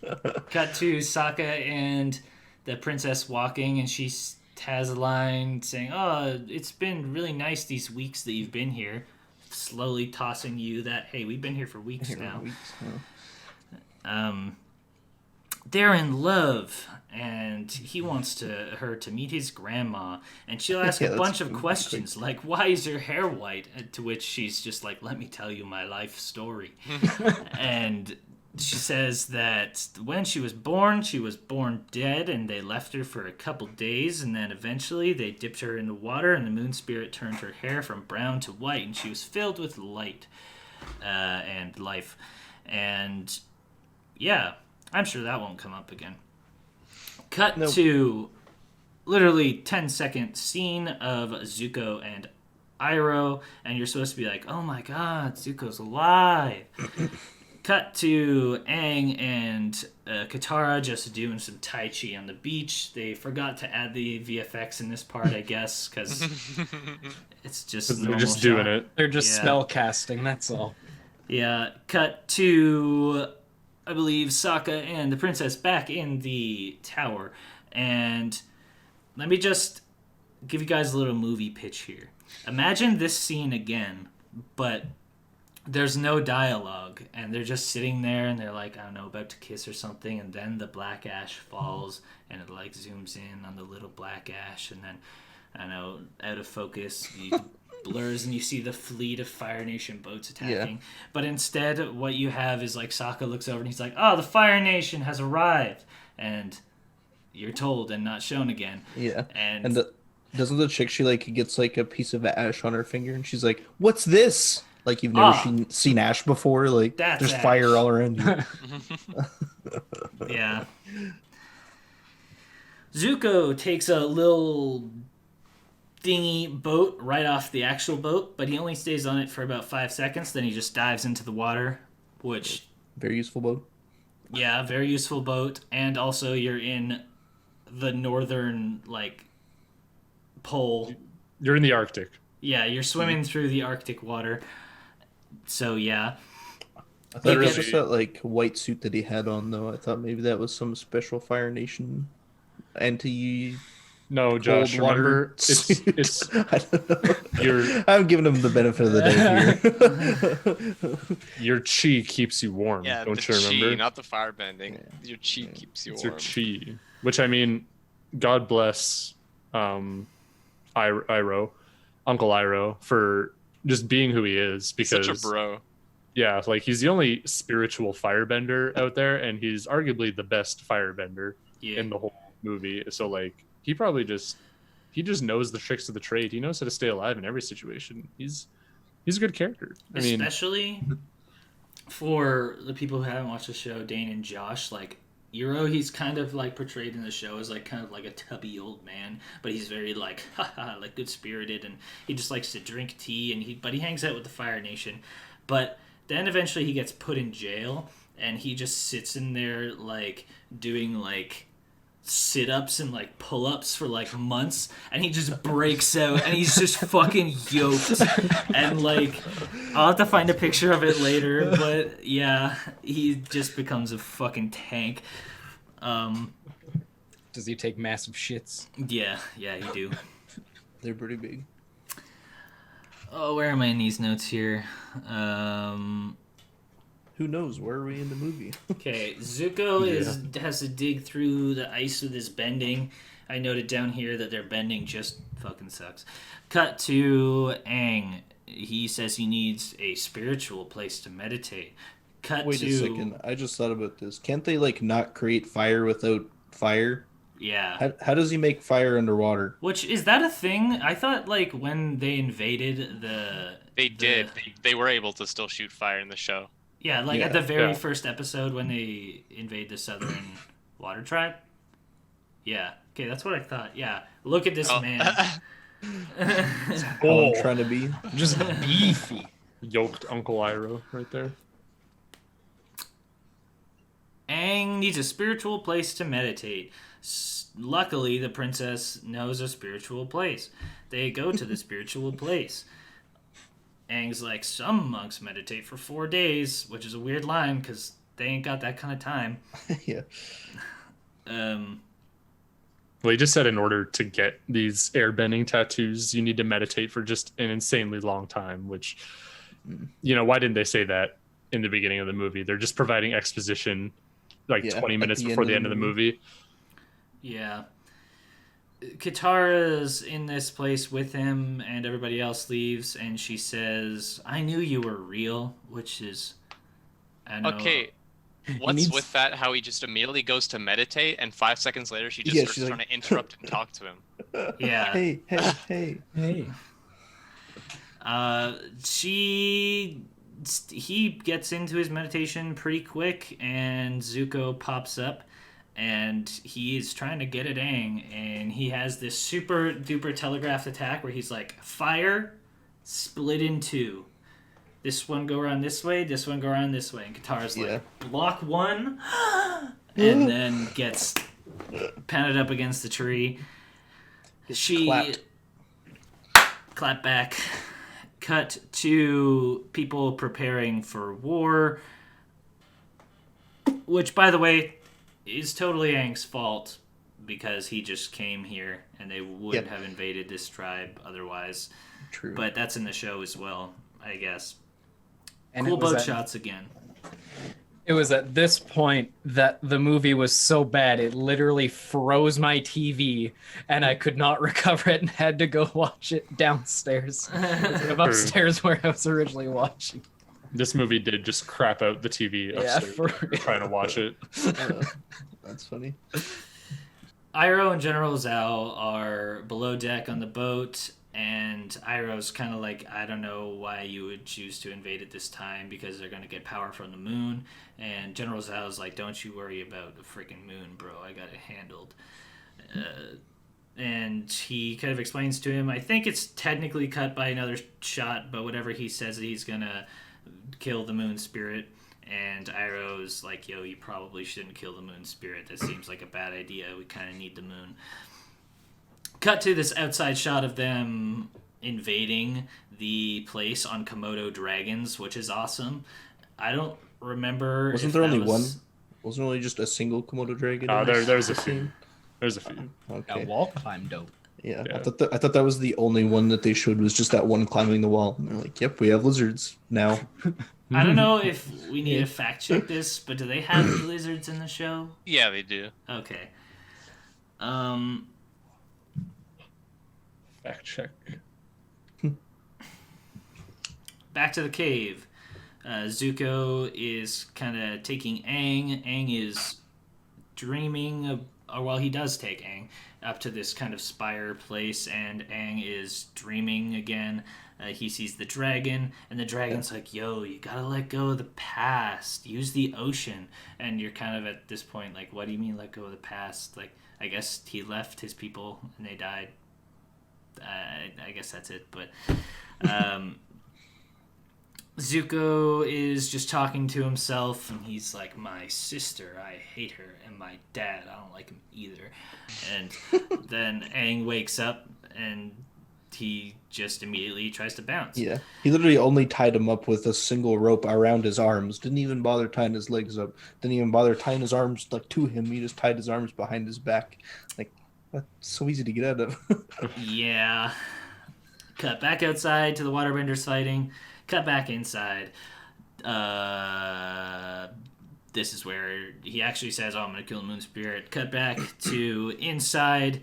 Cut to Sokka and the princess walking, and she has a line saying, oh, it's been really nice these weeks that you've been here. Slowly tossing you that, hey, we've been here for weeks now. They're in love, and he wants her to meet his grandma, and she'll ask a bunch of questions like, why is your hair white? To which she's just like, let me tell you my life story. And she says that when she was born dead, and they left her for a couple days, and then eventually they dipped her in the water, and the moon spirit turned her hair from brown to white, and she was filled with light and life. And yeah, I'm sure that won't come up again. Cut Nope. to literally 10-second scene of Zuko and Iroh, and you're supposed to be like, oh my god, Zuko's alive. Cut to Aang and Katara just doing some Tai Chi on the beach. They forgot to add the VFX in this part, I guess, because it's just a They're normal just shot. doing it. They're just Yeah. spell casting. That's all. Yeah. Cut to, I believe, Sokka and the princess back in the tower. And let me just give you guys a little movie pitch here. Imagine this scene again, but there's no dialogue, and they're just sitting there, and they're like, I don't know, about to kiss or something, and then the black ash falls, and it like zooms in on the little black ash, and then, I don't know, out of focus, you blurs, and you see the fleet of Fire Nation boats attacking. But instead, what you have is like Sokka looks over, and he's like, oh, the Fire Nation has arrived, and you're told and not shown again. Yeah. And Doesn't the chick, she like gets like a piece of ash on her finger, and she's like, "What's this?" Like you've never seen ash before. Like That's there's ash. fire all around you. Yeah. Zuko takes a little dingy boat right off the actual boat, but he only stays on it for about 5 seconds. Then he just dives into the water, which, Very useful boat. yeah, very useful boat. And also, you're in the northern, like, pole. You're in the Arctic. Yeah, you're swimming through the Arctic water. So, yeah. I thought it was Really- just that like white suit that he had on, though. I thought maybe that was some special Fire Nation anti. No, Josh, Cold water remember, it's I don't know. Your- I'm giving him the benefit of the doubt here. your chi keeps you warm. Yeah, Don't the you chi, remember? not the firebending. Your chi keeps you It's warm. your chi, which I mean, God bless, Iroh, Uncle Iroh, for just being who he is. Because Such a bro. yeah, like he's the only spiritual firebender out there, and he's arguably the best firebender Yeah. in the whole movie. So like he just knows the tricks of the trade. He knows how to stay alive in every situation. He's a good character. I mean, Especially for the people who haven't watched the show, Dane and Josh, like Euro, he's kind of like portrayed in the show as like kind of like a tubby old man, but he's very like haha, like good spirited, and he just likes to drink tea, and he hangs out with the Fire Nation. But then eventually he gets put in jail, and he just sits in there like doing like sit-ups and like pull-ups for like months, and he just breaks out, and he's just fucking yoked, and like I'll have to find a picture of it later, but yeah, he just becomes a fucking tank. Does he take massive shits? Yeah, you do. They're pretty big. Oh, where am I in these notes here? Who knows? Where are we in the movie? Okay, Zuko has to dig through the ice with his bending. I noted down here that their bending just fucking sucks. Cut to Aang. He says he needs a spiritual place to meditate. Cut Wait to... a second. I just thought about this. Can't they like not create fire without fire? Yeah. How does he make fire underwater? Which, is that a thing? I thought, like, when they invaded the... They did. They were able to still shoot fire in the show. Yeah, like Yeah, at the very yeah. first episode when they invade the Southern Water Tribe. Yeah. Okay, that's what I thought. Yeah. Look at this Oh. man. How Oh. I'm trying to be. Just beefy. yoked Uncle Iroh right there. Aang needs a spiritual place to meditate. Luckily, the princess knows a spiritual place. They go to the spiritual place. Aang's like, some monks meditate for 4 days, which is a weird line because they ain't got that kind of time. Yeah. Well, he just said in order to get these airbending tattoos, you need to meditate for just an insanely long time, which, you know, why didn't they say that in the beginning of the movie? They're just providing exposition like Yeah, 20 at minutes the before end the of end the of the movie. Yeah. Katara's in this place with him, and everybody else leaves, and she says, I knew you were real, which is... I know. Okay, what's needs- with that? How he just immediately goes to meditate, and 5 seconds later she just Yeah, starts she's like- trying to interrupt and talk to him. Yeah. Hey. Hey. He gets into his meditation pretty quick, and Zuko pops up, and he is trying to get at Aang, and he has this super duper telegraphed attack where he's like, fire, split in two. This one go around this way, this one go around this way. And Katara's like, block one, and then gets pounded up against the tree. She clap back. Cut to people preparing for war, which, by the way, is totally Aang's fault because he just came here and they wouldn't have invaded this tribe otherwise. True. But that's in the show as well, I guess. And cool it was boat at- shots again. It was at this point that the movie was so bad it literally froze my TV, and I could not recover it and had to go watch it downstairs. Instead of upstairs where I was originally watching. This movie did just crap out the TV upstairs. for Trying to watch it. That's funny. Iroh and General Zhao are below deck on the boat, and Iroh's kind of like, I don't know why you would choose to invade at this time because they're going to get power from the moon. And General Zhao's like, don't you worry about the freaking moon, bro. I got it handled. And he kind of explains to him, I think it's technically cut by another shot, but whatever, he says that he's going to kill the moon spirit. And Iroh's like, yo, you probably shouldn't kill the moon spirit. That seems like a bad idea. We kind of need the moon. Cut to this outside shot of them invading the place on Komodo dragons, which is awesome. I don't remember. Wasn't there only one? Wasn't there only just a single Komodo dragon? There's a few. There's a few. Okay. That wall climb dope. Yeah, Yeah. I thought that was the only one that they showed was just that one climbing the wall. And they're like, yep, we have lizards now. I don't know if we need to fact check this, but do they have lizards in the show? Yeah, they do. Okay. Fact check. Back to the cave. Zuko is kind of taking Aang. Aang is dreaming of, or well, he does take Aang up to this kind of spire place, and Aang is dreaming again. He sees the dragon, and the dragon's like, yo, you gotta let go of the past. Use the ocean. And you're kind of at this point like, what do you mean let go of the past? Like, I guess he left his people and they died. I guess that's it. But Zuko is just talking to himself, and he's like, my sister, I hate her, and my dad, I don't like him either. And then Aang wakes up, and he just immediately tries to bounce. Yeah, he literally only tied him up with a single rope around his arms. Didn't even bother tying his legs up. Didn't even bother tying his arms like to him. He just tied his arms behind his back. Like, that's so easy to get out of. Yeah. Cut back outside to the waterbenders fighting. Cut back inside. This is where he actually says, oh, I'm going to kill the moon spirit. Cut back to inside.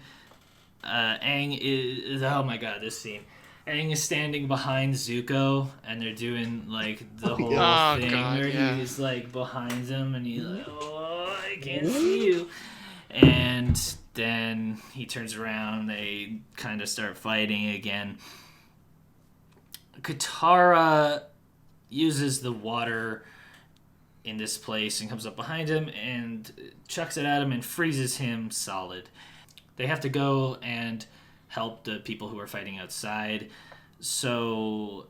Aang is... Oh my god, this scene. Aang is standing behind Zuko, and they're doing, like, the whole thing where he's, like, behind him, and he's like, oh, I can't see you. And then he turns around, they kind of start fighting again. Katara uses the water in this place and comes up behind him and chucks it at him and freezes him solid. They have to go and help the people who are fighting outside. So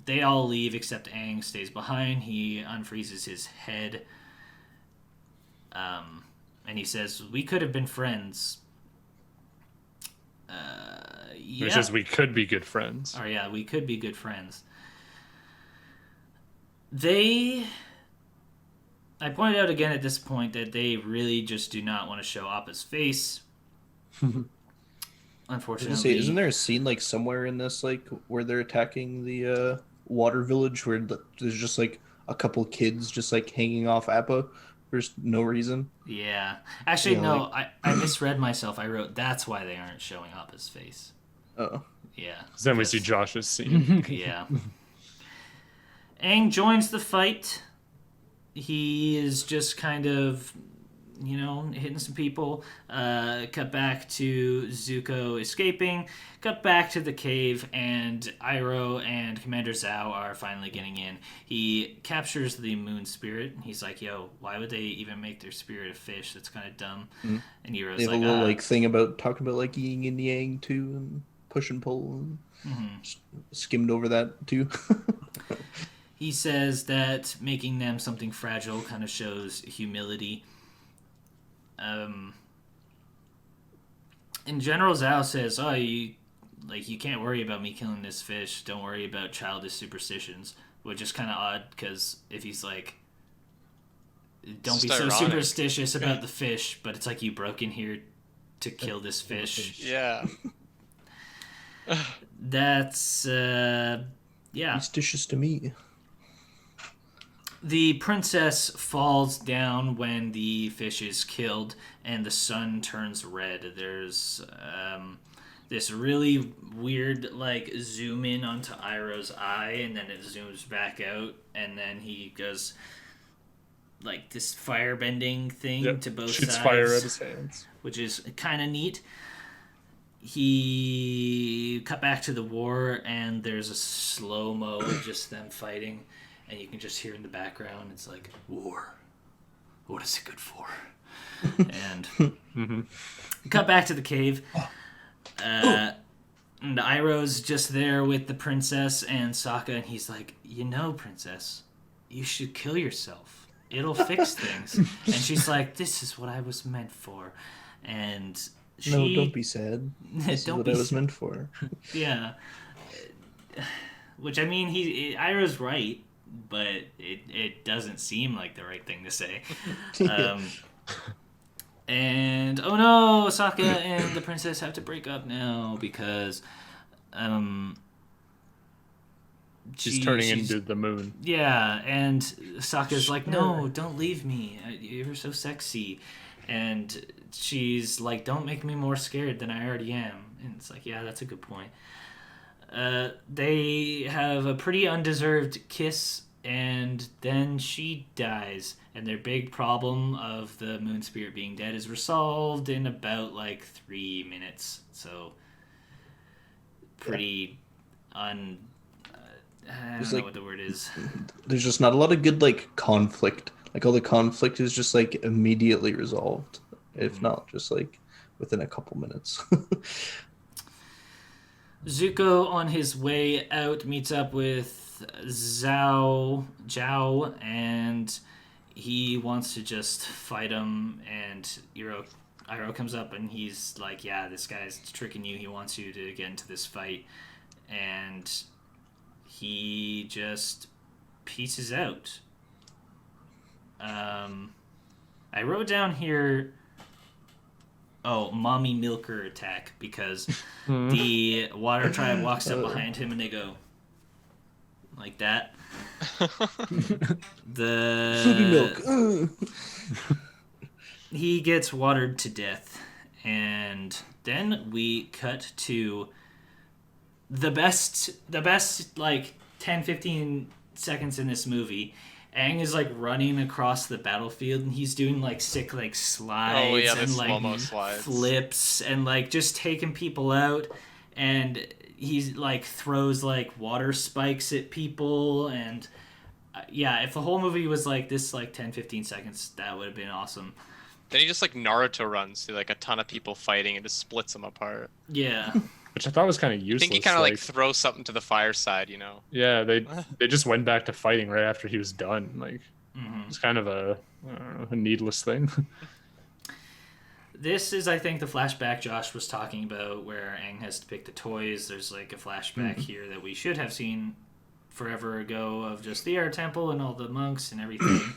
they all leave except Aang stays behind. He unfreezes his head. And he says, we could have been friends. He says we could be good friends. Oh, yeah, we could be good friends. I pointed out again at this point that they really just do not want to show Appa's face. Unfortunately. Isn't there a scene like somewhere in this like where they're attacking the water village where there's just like a couple kids just like hanging off Appa for no reason? Yeah. Actually, Yeah, no, I misread myself. I wrote, that's why they aren't showing Appa's face. Oh. Yeah. Then we see Josh's scene. Yeah. Aang joins the fight. He is just kind of hitting some people. Cut back to Zuko escaping. Cut back to the cave, and Iroh and Commander Zhao are finally getting in. He captures the moon spirit. He's like, yo, why would they even make their spirit a fish? That's kind of dumb. Mhm. And Iroh's They have like, a little thing about talking about like yin and yang too, and push and pull, and skimmed over that too. He says that making them something fragile kind of shows humility. And General Zhao says, "Oh, you can't worry about me killing this fish. Don't worry about childish superstitions," which is kind of odd because if he's like, "Don't be so ironic. superstitious about the fish," but it's like you broke in here to kill this fish. Yeah. That's yeah. Superstitious to me. The princess falls down when the fish is killed, and the sun turns red. There's this really weird, like, zoom in onto Iroh's eye, and then it zooms back out, and then he goes, like, this fire-bending thing to both shoots sides. fire at his hands. Which is kind of neat. He cut back to the war, and there's a slow-mo of just them fighting. And you can just hear in the background, it's like, war. What is it good for? And cut back to the cave. And Iroh's just there with the princess and Sokka, and he's like, princess, you should kill yourself. It'll fix things. And she's like, this is what I was meant for. And she... No, don't be sad. This is what I was meant for. Yeah. Which, I mean, Iroh's right. But it doesn't seem like the right thing to say. And oh no, Sokka and the princess have to break up now because she's turning into the moon. Yeah, and Sokka's like, no, don't leave me. You're so sexy. And she's like, don't make me more scared than I already am. And it's like, yeah, that's a good point. They have a pretty undeserved kiss, and then she dies. And their big problem of the moon spirit being dead is resolved in about 3 minutes. So pretty I don't know what the word is. There's just not a lot of good conflict. All the conflict is just immediately resolved, if not just within a couple minutes. Zuko, on his way out, meets up with Zhao, and he wants to just fight him. And Iroh comes up, and he's like, "Yeah, this guy's tricking you. He wants you to get into this fight," and he just pieces out. I wrote down here. Oh, mommy milker attack, because the water tribe walks up behind him and they go like that. milk. He gets watered to death, and then we cut to the best 10-15 seconds in this movie. Aang is running across the battlefield, and he's doing sick slides and slow-mo slides. flips and just taking people out, and he's throws water spikes at people, and yeah, if the whole movie was this 10-15 seconds, that would have been awesome. Then he just Naruto runs through a ton of people fighting and just splits them apart. Yeah. Which I thought was kind of I useless. think he kind of throws something to the fireside, Yeah, they just went back to fighting right after he was done. It's kind of a needless thing. This is, I think, the flashback Josh was talking about, where Aang has to pick the toys. There's a flashback here that we should have seen forever ago of just the air temple and all the monks and everything.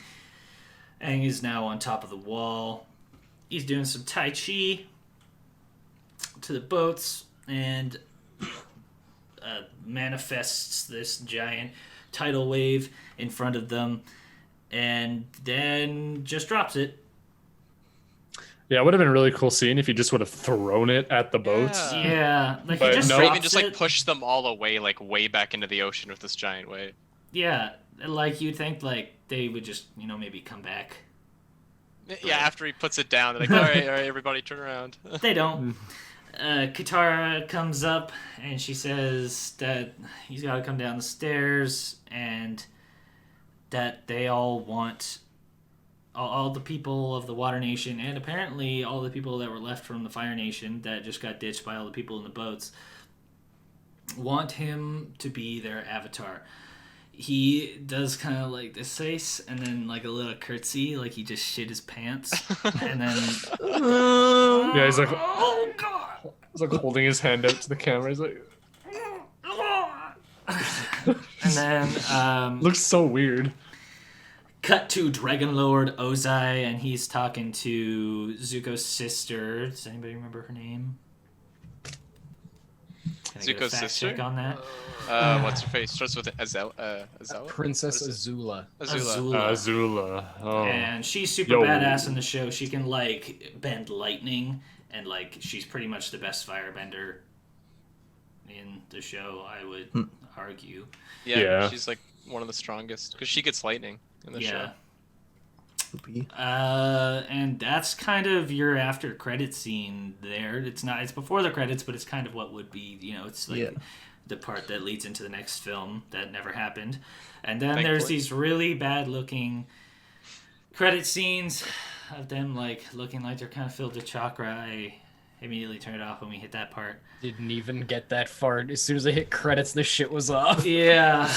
Aang is now on top of the wall. He's doing some Tai Chi to the boats, and manifests this giant tidal wave in front of them, and then just drops it. Yeah, it would have been a really cool scene if you just would have thrown it at the boats. Yeah, he But just no. Or drops even just it. push them all away, way back into the ocean with this giant wave. Yeah, you'd think they would just maybe come back. Yeah, after he puts it down, they're like, all right, everybody turn around. They don't. Katara comes up and she says that he's got to come down the stairs and that they all want all the people of the Water Nation and apparently all the people that were left from the Fire Nation that just got ditched by all the people in the boats want him to be their avatar. He does kind of like this face and then like a little curtsy, like he just shit his pants, and then Yeah, he's like, oh god. he's like holding his hand out to the camera. He's like, And then looks so weird. cut to Dragon Lord Ozai, and he's talking to Zuko's sister. Does anybody remember her name? Can I get a Zuko's fact sister? check on that? What's her face? Starts with Azella. Princess Azula. Azula. Azula. Oh. And she's super Yo. badass in the show. She can like bend lightning, and like she's pretty much the best firebender in the show, I would argue. Yeah, she's like one of the strongest because she gets lightning in the show. And that's kind of your after credit scene there. It's before the credits, but it's kind of what would be, it's like the part that leads into the next film that never happened. And then there's these really bad looking credit scenes of them like looking like they're kind of filled with chakra. I immediately turned it off when we hit that part. Didn't even get that far. As soon as I hit credits, the shit was off. Yeah.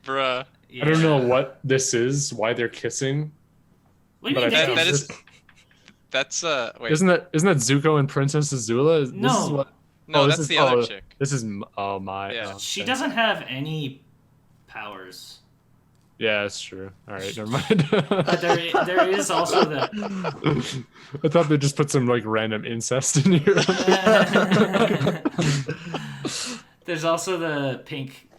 Bruh. Yeah. I don't know what this is, why they're kissing. What do you but mean I they think kiss? That's wait. Isn't that Zuko and Princess Azula? This No. is what, No, this that's is- the other chick. This is my. Yeah. She okay. doesn't have any powers. Yeah, that's true. All right, never mind. But there is also the I thought they just put some like random incest in here. there's also the pink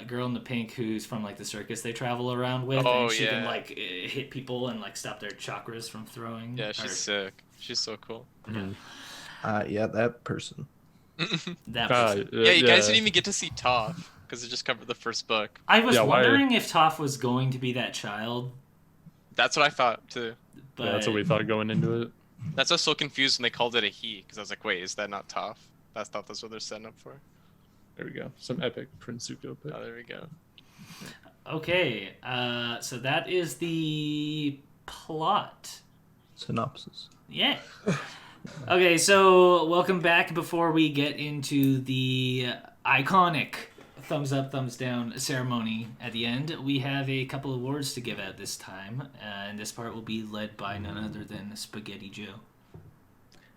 girl in the pink who's from like the circus they travel around with, Oh, and she can yeah. like hit people and like stop their chakras from throwing. Yeah, she's sick. She's so cool. Yeah, that person. That person. Yeah, you guys didn't even get to see Toph because it just covered the first book. I was Yeah, why- wondering if Toph was going to be that child, That's what I thought too. but Yeah, that's what we thought going into it. That's why I was so confused when they called it a he because I was like, wait, is that not Toph? I thought that's what they're setting up for. There we go. Some epic Prince Zuko pick. Oh, there we go. Okay, so that is the plot. Synopsis. Yeah. Okay, so welcome back. Before we get into the iconic thumbs up, thumbs down ceremony at the end, we have a couple of awards to give out this time, and this part will be led by none other than Spaghetti Joe.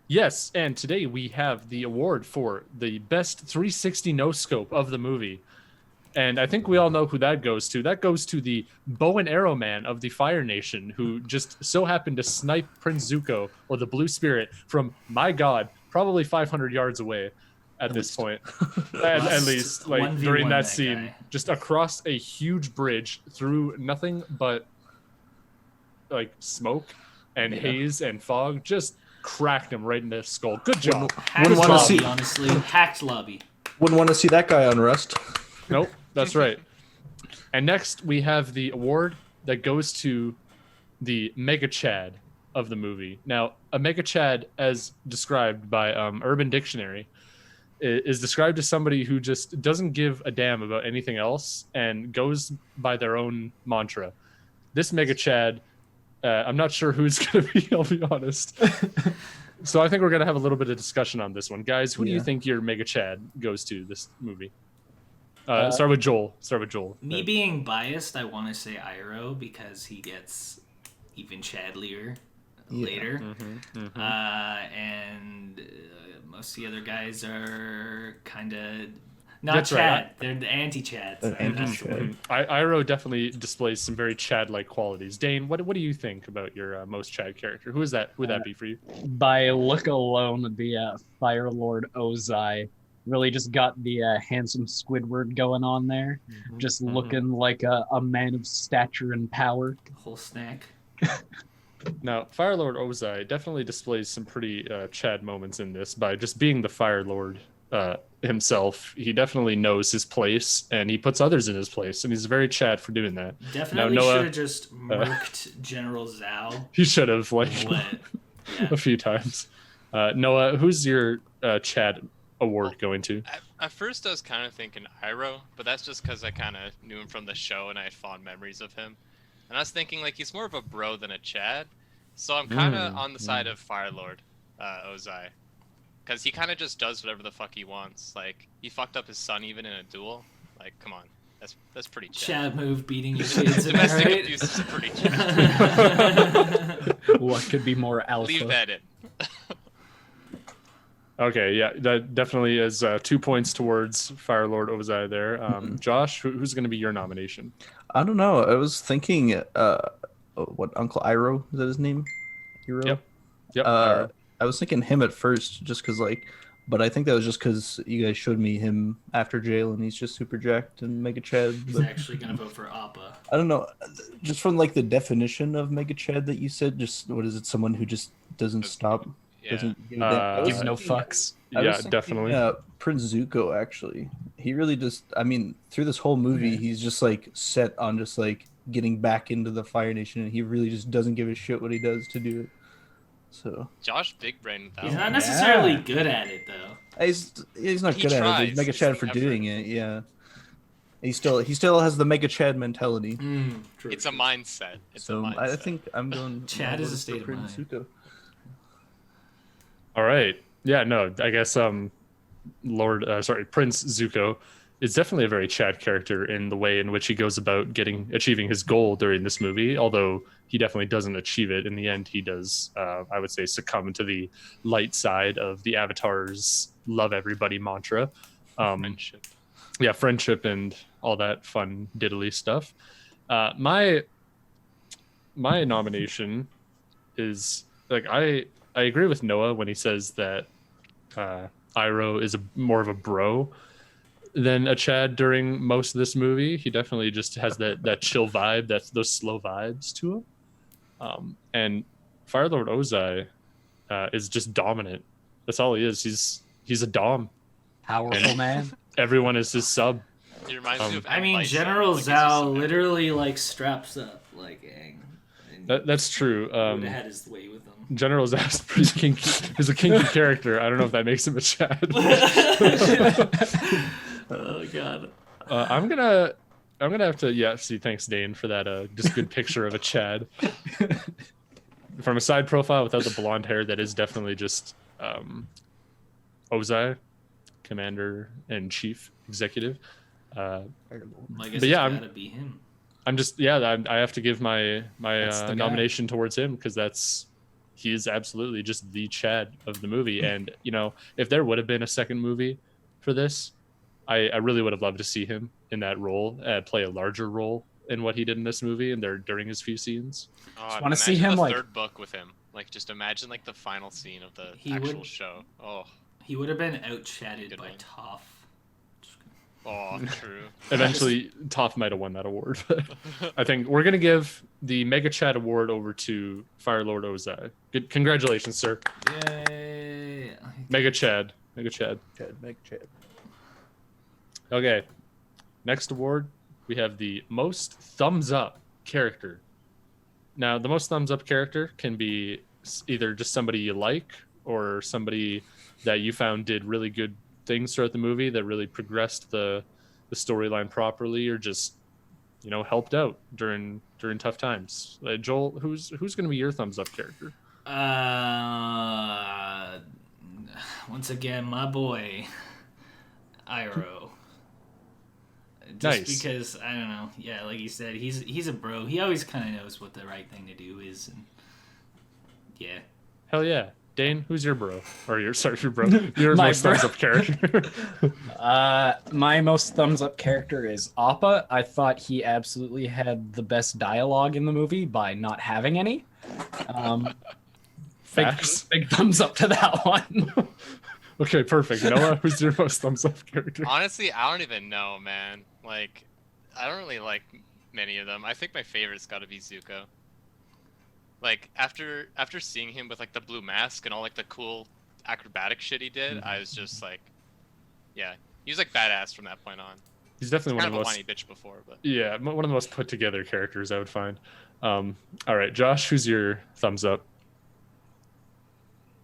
Yes, and today we have the award for the best 360 no scope of the movie. And I think we all know who that goes to. That goes to the bow and arrow man of the Fire Nation, who just so happened to snipe Prince Zuko, or the Blue Spirit, from, my god, probably 500 yards away at this point. At least, like, 1v1 during that that scene, guy. just across a huge bridge through nothing but, like, smoke and haze and fog, just cracked him right in the skull. Good job. Hacked Wouldn't wanna lobby, see- honestly. Hacked lobby. Wouldn't want to see that guy on Rust. Nope, that's right. And next we have the award that goes to the Mega Chad of the movie. Now, a Mega Chad, as described by Urban Dictionary, is described as somebody who just doesn't give a damn about anything else and goes by their own mantra. This Mega Chad, I'm not sure who it's going to be, I'll be honest. So I think we're going to have a little bit of discussion on this one. Guys, who do you think your Mega Chad goes to this movie? Start with Joel. Me being biased, I want to say Iroh because he gets even Chadlier later. And most of the other guys are kind of not That's Chad. right. They're the anti-Chads. They're anti-Chad. Iroh definitely displays some very Chad-like qualities. Dane, what do you think about your most Chad character? Who is that? Who would that be for you? By look alone, the Fire Lord Ozai really just got the handsome Squidward going on there, just looking like a man of stature and power. Whole snack. Now, Fire Lord Ozai definitely displays some pretty Chad moments in this by just being the Fire Lord himself. He definitely knows his place, and he puts others in his place, and he's very Chad for doing that. Definitely Noah, should have just murked General Zhao. He should have Yeah. a few times. Noah, who's your Chad award going to? At first, I was kind of thinking Iroh, but that's just because I kind of knew him from the show and I had fond memories of him. And I was thinking, like, he's more of a bro than a Chad. So I'm kind of on the side of Fire Lord Ozai. Because he kind of just does whatever the fuck he wants. Like, he fucked up his son even in a duel. Like, come on. That's pretty Chad. Chad move beating your kids. Domestic right? abuse is pretty Chad. What could be more alpha? Leave that in. Okay, yeah, that definitely is 2 points towards Fire Lord Ozai there. Josh, who's going to be your nomination? I don't know. I was thinking, what, Uncle Iroh, is that his name? Iroh? Yep. I was thinking him at first, just because, like, but I think that was just because you guys showed me him after jail, and he's just super jacked and Mega Chad. He's But actually gonna vote for Appa. I don't know, just from like the definition of Mega Chad that you said, just what is it? Someone who just doesn't stop, Yeah. doesn't give a damn. I was Give no thinking- fucks. I was Yeah, thinking, definitely. Prince Zuko, actually, he really just, I mean, through this whole movie, he's just like set on just like getting back into the Fire Nation, and he really just doesn't give a shit what he does to do it. So Josh big brain with that He's one. not necessarily good at it though. he's not He good at it. tries. He's Mega It's Chad the for effort. doing it. Yeah, he still has the Mega Chad mentality. True. It's a mindset. It's So a mindset. I think I'm going. Chad I'm is a going state for of Prince mind. Zuko. All right. Yeah, no, I guess Prince Zuko is definitely a very Chad character in the way in which he goes about achieving his goal during this movie, although he definitely doesn't achieve it. In the end, he does, I would say, succumb to the light side of the Avatar's love everybody mantra. friendship. Yeah, friendship and all that fun diddly stuff. My nomination is, like, I agree with Noah when he says that Iroh is more of a bro than a Chad during most of this movie. He definitely just has that chill vibe, those slow vibes to him. And Fire Lord Ozai is just dominant. That's all he is. He's a dom. Powerful man. Everyone is his sub. He reminds me of I mean, Bison, General like, he's just Zhao a- literally like straps up like Aang. And That's true. would have had his way with him. General Zach's pretty kinky. He's a kinky character. I don't know if that makes him a Chad. Oh god. I'm gonna have to see. Thanks, Dane, for that just good picture of a Chad. From a side profile without the blonde hair, that is definitely just Ozai, Commander and Chief Executive. I guess But yeah, it's I'm- gotta be him. I'm just I have to give my That's the guy. nomination towards him because he is absolutely just the Chad of the movie. And you know, if there would have been a second movie for this, I really would have loved to see him in that role, play a larger role in what he did in this movie and during his few sscenes. Oh, wanna see imagine him, the like- third book with him. Like, just imagine like the final scene of the He actual would- show. Oh, He would have been out-chatted Good by one. Toph. true. Eventually, Toph might have won that award. But I think we're gonna give the Mega Chad award over to Fire Lord Ozai. Good, congratulations, sir. Yay! Mega Chad. Mega Chad. Okay. Next award, we have the most thumbs up character. Now, the most thumbs up character can be either just somebody you like or somebody that you found did really good things throughout the movie that really progressed the storyline properly, or just, you know, helped out during tough times. Joel, who's going to be your thumbs up character? Once again, my boy, Iroh. Just Nice. because I don't know, yeah, like you said, he's a bro. He always kind of knows what the right thing to do is, and yeah. Hell yeah. Dane, who's your bro? Or your bro. Your My most bro. thumbs up character. My most thumbs up character is Appa. I thought he absolutely had the best dialogue in the movie by not having any. Facts. Big thumbs up to that one. Okay, perfect. Noah, who's your most thumbs up character? Honestly, I don't even know, man. Like, I don't really like many of them. I think my favorite's got to be Zuko. Like, after seeing him with like the blue mask and all like the cool acrobatic shit he did, I was just like, yeah, he was like badass from that point on. He's definitely Kind one of of a the most whiny bitch before, but yeah one of the most put together characters I would find. All right, Josh, who's your thumbs up?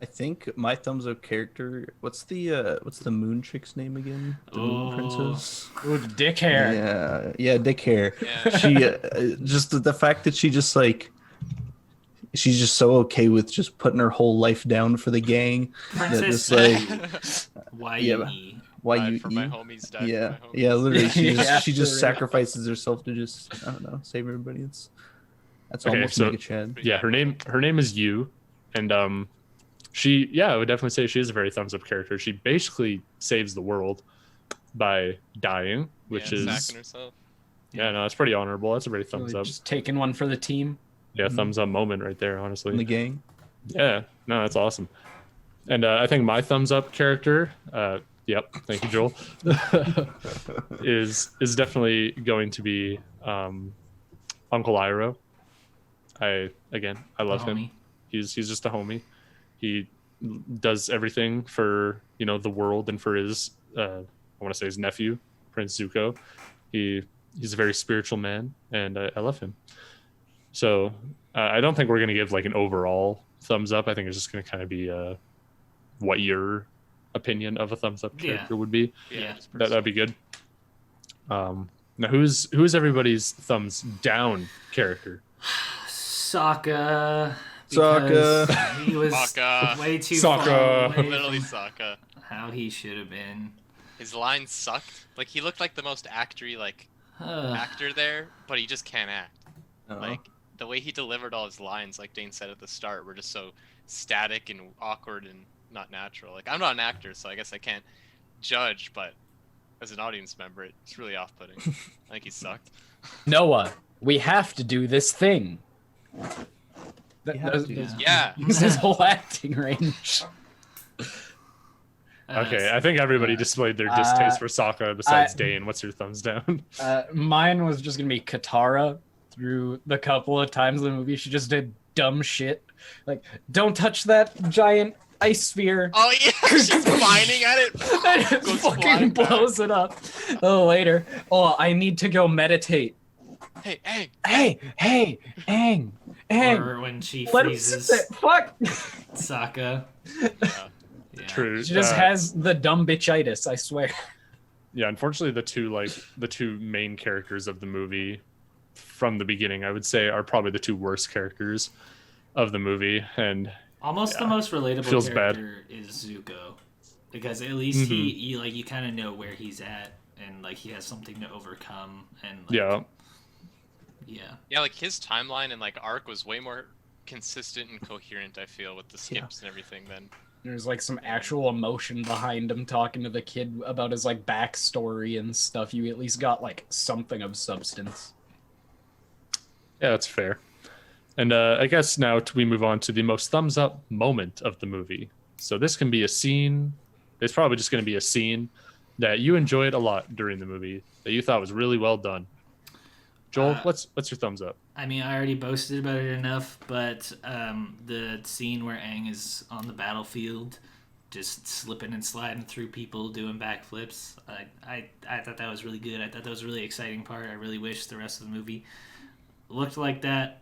I think my thumbs up character. What's the moon chick's name again? The moon Oh. princess. Ooh, dick hair. Yeah, dick hair. Yeah. She just the fact that she just like she's just so okay with just putting her whole life down for the gang. That Princess just like Y-E. why died you for my homies, died yeah for my homies. yeah literally Yeah, she just for real. sacrifices herself to just I don't know save everybody. That's Okay, almost so- Mega Chad. Yeah, her name is Yu, and I would definitely say she is a very thumbs up character. She basically saves the world by dying, which is sacking herself. it's pretty honorable. That's a very thumbs Really up. just taking one for the team. Yeah, thumbs up moment right there, In the honestly. gang. Yeah, no, that's awesome. And I think my thumbs up character, yep, thank you, Joel, is definitely going to be Uncle Iroh. I love him. Homie. He's just a homie. He does everything for the world and for his I want to say his nephew, Prince Zuko. He's a very spiritual man, and I love him. So I don't think we're gonna give like an overall thumbs up. I think it's just gonna kind of be what your opinion of a thumbs up Yeah. character would be. Yeah. just That'd be good. Now who's everybody's thumbs down character? Sokka. Sokka. because He was Sokka. way too Sokka. far away Literally from Sokka. how he should have been. His lines sucked. Like he looked like the most actory actor there, but he just can't act. Like the way he delivered all his lines, like Dayne said at the start, were just so static and awkward and not natural. Like I'm not an actor, so I guess I can't judge, but as an audience member, it's really off-putting. I think he sucked. Noah, we have to do this thing. You have to, Yeah. Use his whole acting range. Okay, I think everybody displayed their distaste for Sokka besides Dayne. What's your thumbs down? Mine was just gonna be Katara. Through the couple of times in the movie, she just did dumb shit. Like, don't touch that giant ice sphere. Oh yeah, she's whining at it. And it Goes fucking flying back. blows it up. Oh, later. Oh, I need to go meditate. Hey, hey. Hey, Aang. Or when she Let him freezes sit there. Fuck. Sokka. Yeah. Yeah. True. She just has the dumb bitchitis, I swear. Yeah, unfortunately, the two main characters of the movie from the beginning, I would say, are probably the two worst characters of the movie, and Almost the most relatable Feels bad. character is Zuko, because at least you kind of know where he's at, and like he has something to overcome, and like, Yeah, like his timeline and like arc was way more consistent and coherent, I feel, with the skips and everything than There's like some actual emotion behind him talking to the kid about his like backstory and stuff. You at least got like something of substance. Yeah, that's fair. And I guess now we move on to the most thumbs up moment of the movie. So this can be a scene. It's probably just going to be a scene that you enjoyed a lot during the movie that you thought was really well done. Joel, what's your thumbs up? I mean, I already boasted about it enough, but the scene where Aang is on the battlefield, just slipping and sliding through people, doing backflips, I thought that was really good. I thought that was a really exciting part. I really wish the rest of the movie looked like that.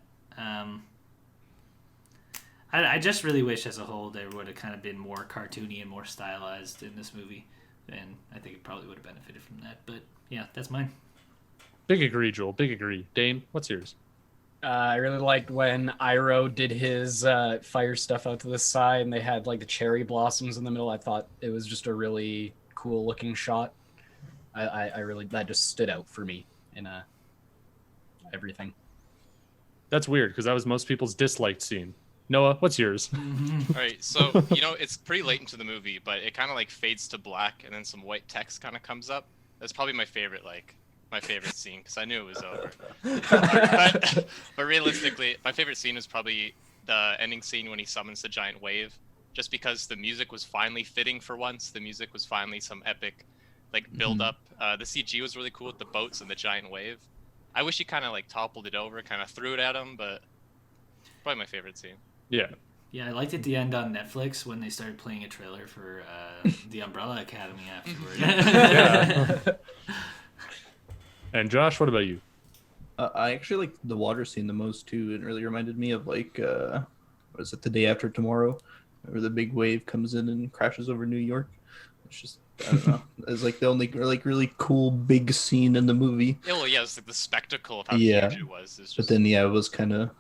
I just really wish as a whole there would have kind of been more cartoony and more stylized in this movie, and I think it probably would have benefited from that. But yeah, that's mine. Big agree, Joel. Big agree. Dayne, what's yours? I really liked when Iroh did his fire stuff out to the side, and they had like the cherry blossoms in the middle. I thought it was just a really cool looking shot. I really, that just stood out for me in everything. That's weird because that was most people's disliked scene. Noah, what's yours? All right, so it's pretty late into the movie, but it kind of like fades to black, and then some white text kind of comes up. That's probably my favorite scene because I knew it was over. But realistically, my favorite scene was probably the ending scene when he summons the giant wave, just because the music was finally fitting for once. The music was finally some epic, like build up. The CG was really cool with the boats and the giant wave. I wish he kind of like toppled it over, kind of threw it at him, but probably my favorite scene. Yeah, Yeah, I liked it at the end on Netflix when they started playing a trailer for the Umbrella Academy afterward. Yeah. And Josh, what about you? I actually like the water scene the most too. It really reminded me of like, what is it, The Day After Tomorrow, where the big wave comes in and crashes over New York. It's just, I don't know. It's like the only like really cool big scene in the movie. Yeah, well, yeah, it's like the spectacle of how Yeah. huge it was. Is just, But then yeah, it was kind of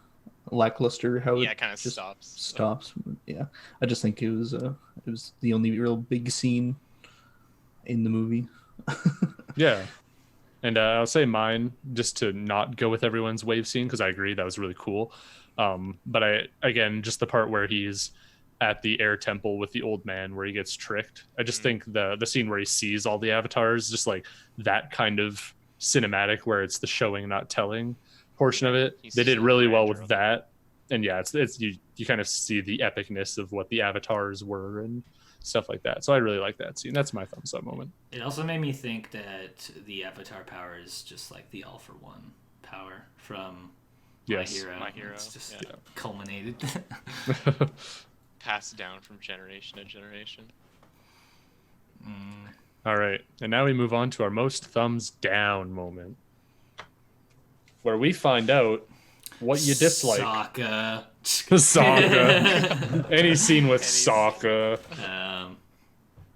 lackluster how yeah, it it kind of just stops. Yeah, I just think it was the only real big scene in the movie. Yeah. And I'll say mine, just to not go with everyone's wave scene, because I agree that was really cool. But again, just the part where he's at the air temple with the old man where he gets tricked. I just think the scene where he sees all the avatars, just like that kind of cinematic where it's the showing, not telling portion of it. He's They did so really well grandeur with of that. And yeah, it's you kind of see the epicness of what the avatars were and stuff like that. So I really like that scene. That's my thumbs up moment. It also made me think that the Avatar power is just like the All for One power from Yes. My Hero. It's just Yeah. culminated. Passed down from generation to generation. All right. And now we move on to our most thumbs down moment, where we find out what you dislike. Sokka. Sokka. Any scene with Sokka.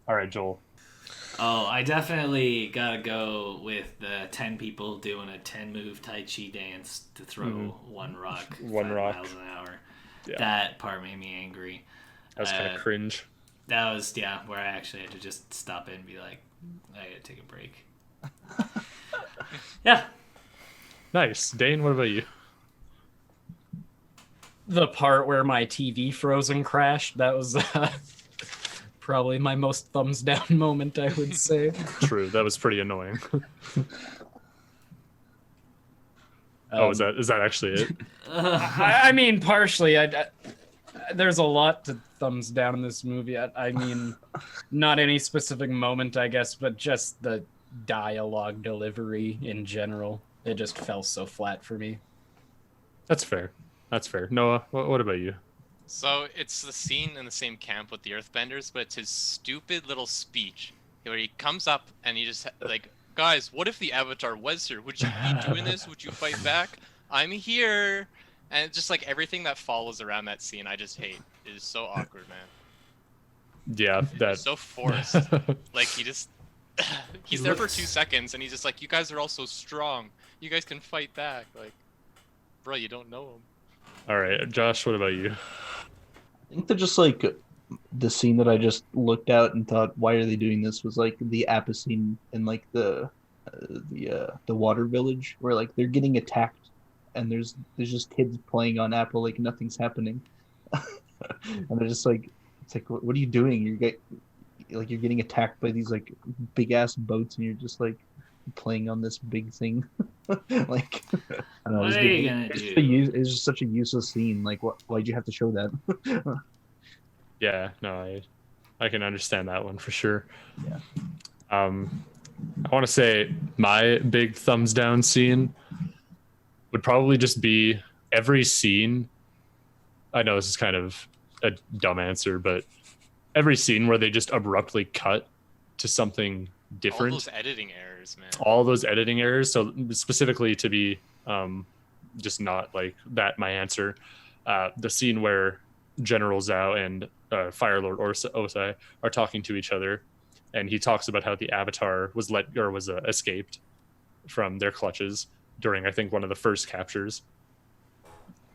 All right, Joel. Oh, I definitely gotta go with the 10 people doing a 10-move Tai Chi dance to throw one rock 5 miles an hour. Yeah. That part made me angry. That was kind of cringe. That was, where I actually had to just stop it and be like, I gotta take a break. Yeah. Nice. Dane, what about you? The part where my TV froze and crashed, that was probably my most thumbs down moment, I would say. True. That was pretty annoying. Is that actually it? I mean, partially. There's a lot to thumbs down in this movie. I mean, not any specific moment, I guess, but just the dialogue delivery in general. It just fell so flat for me. That's fair. Noah, what about you? So it's the scene in the same camp with the Earthbenders, but it's his stupid little speech where he comes up and he just like, guys, what if the Avatar was here? Would you be doing this? Would you fight back? I'm here. And just like everything that follows around that scene, I just hate. It is so awkward, man. Yeah, It's so forced. Like he's there for 2 seconds and he's just like, you guys are all so strong. You guys can fight back. Like, bro, you don't know him. All right, Josh, what about you? I think they're just like the scene that I just looked at and thought, why are they doing this? Was like the Appa scene in like the water village where like they're getting attacked and there's just kids playing on Appa like nothing's happening, and they're just like, it's like, what are you doing? You're getting attacked by these like big ass boats and you're just like playing on this big thing. Like, I don't know, What are you gonna do? It's just such a useless scene. Like, why'd you have to show that? Yeah, no, I can understand that one for sure. Yeah. I want to say my big thumbs down scene would probably just be every scene. I know this is kind of a dumb answer, but every scene where they just abruptly cut to something different. All those editing errors, man. All those editing errors. So specifically to be just not like that, my answer, the scene where General Zhao and Fire Lord Osai are talking to each other, and he talks about how the Avatar was escaped from their clutches during, I think, one of the first captures.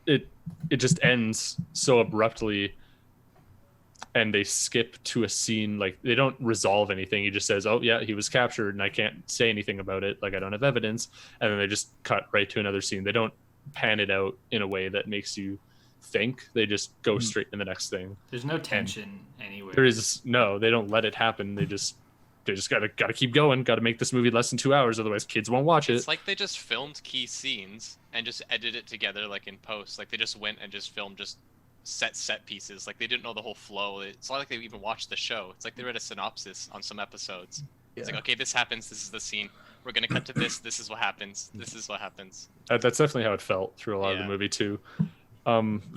It just ends so abruptly, and they skip to a scene, like they don't resolve anything. He just says, oh yeah, he was captured and I can't say anything about it, like I don't have evidence, and then they just cut right to another scene. They don't pan it out in a way that makes you think. They just go straight to the next thing. There's no tension anywhere. There is no, they don't let it happen. They just gotta keep going, gotta make this movie less than 2 hours, otherwise kids won't watch it. It's like they just filmed key scenes and just edited it together like in post. Like they just went and just filmed just set pieces. Like they didn't know the whole flow. It's not like they even watched the show. It's like they read a synopsis on some episodes. Yeah. It's like, okay, this happens, this is the scene. We're gonna cut to this is what happens. This is what happens. That's definitely how it felt through a lot of the Yeah. movie too.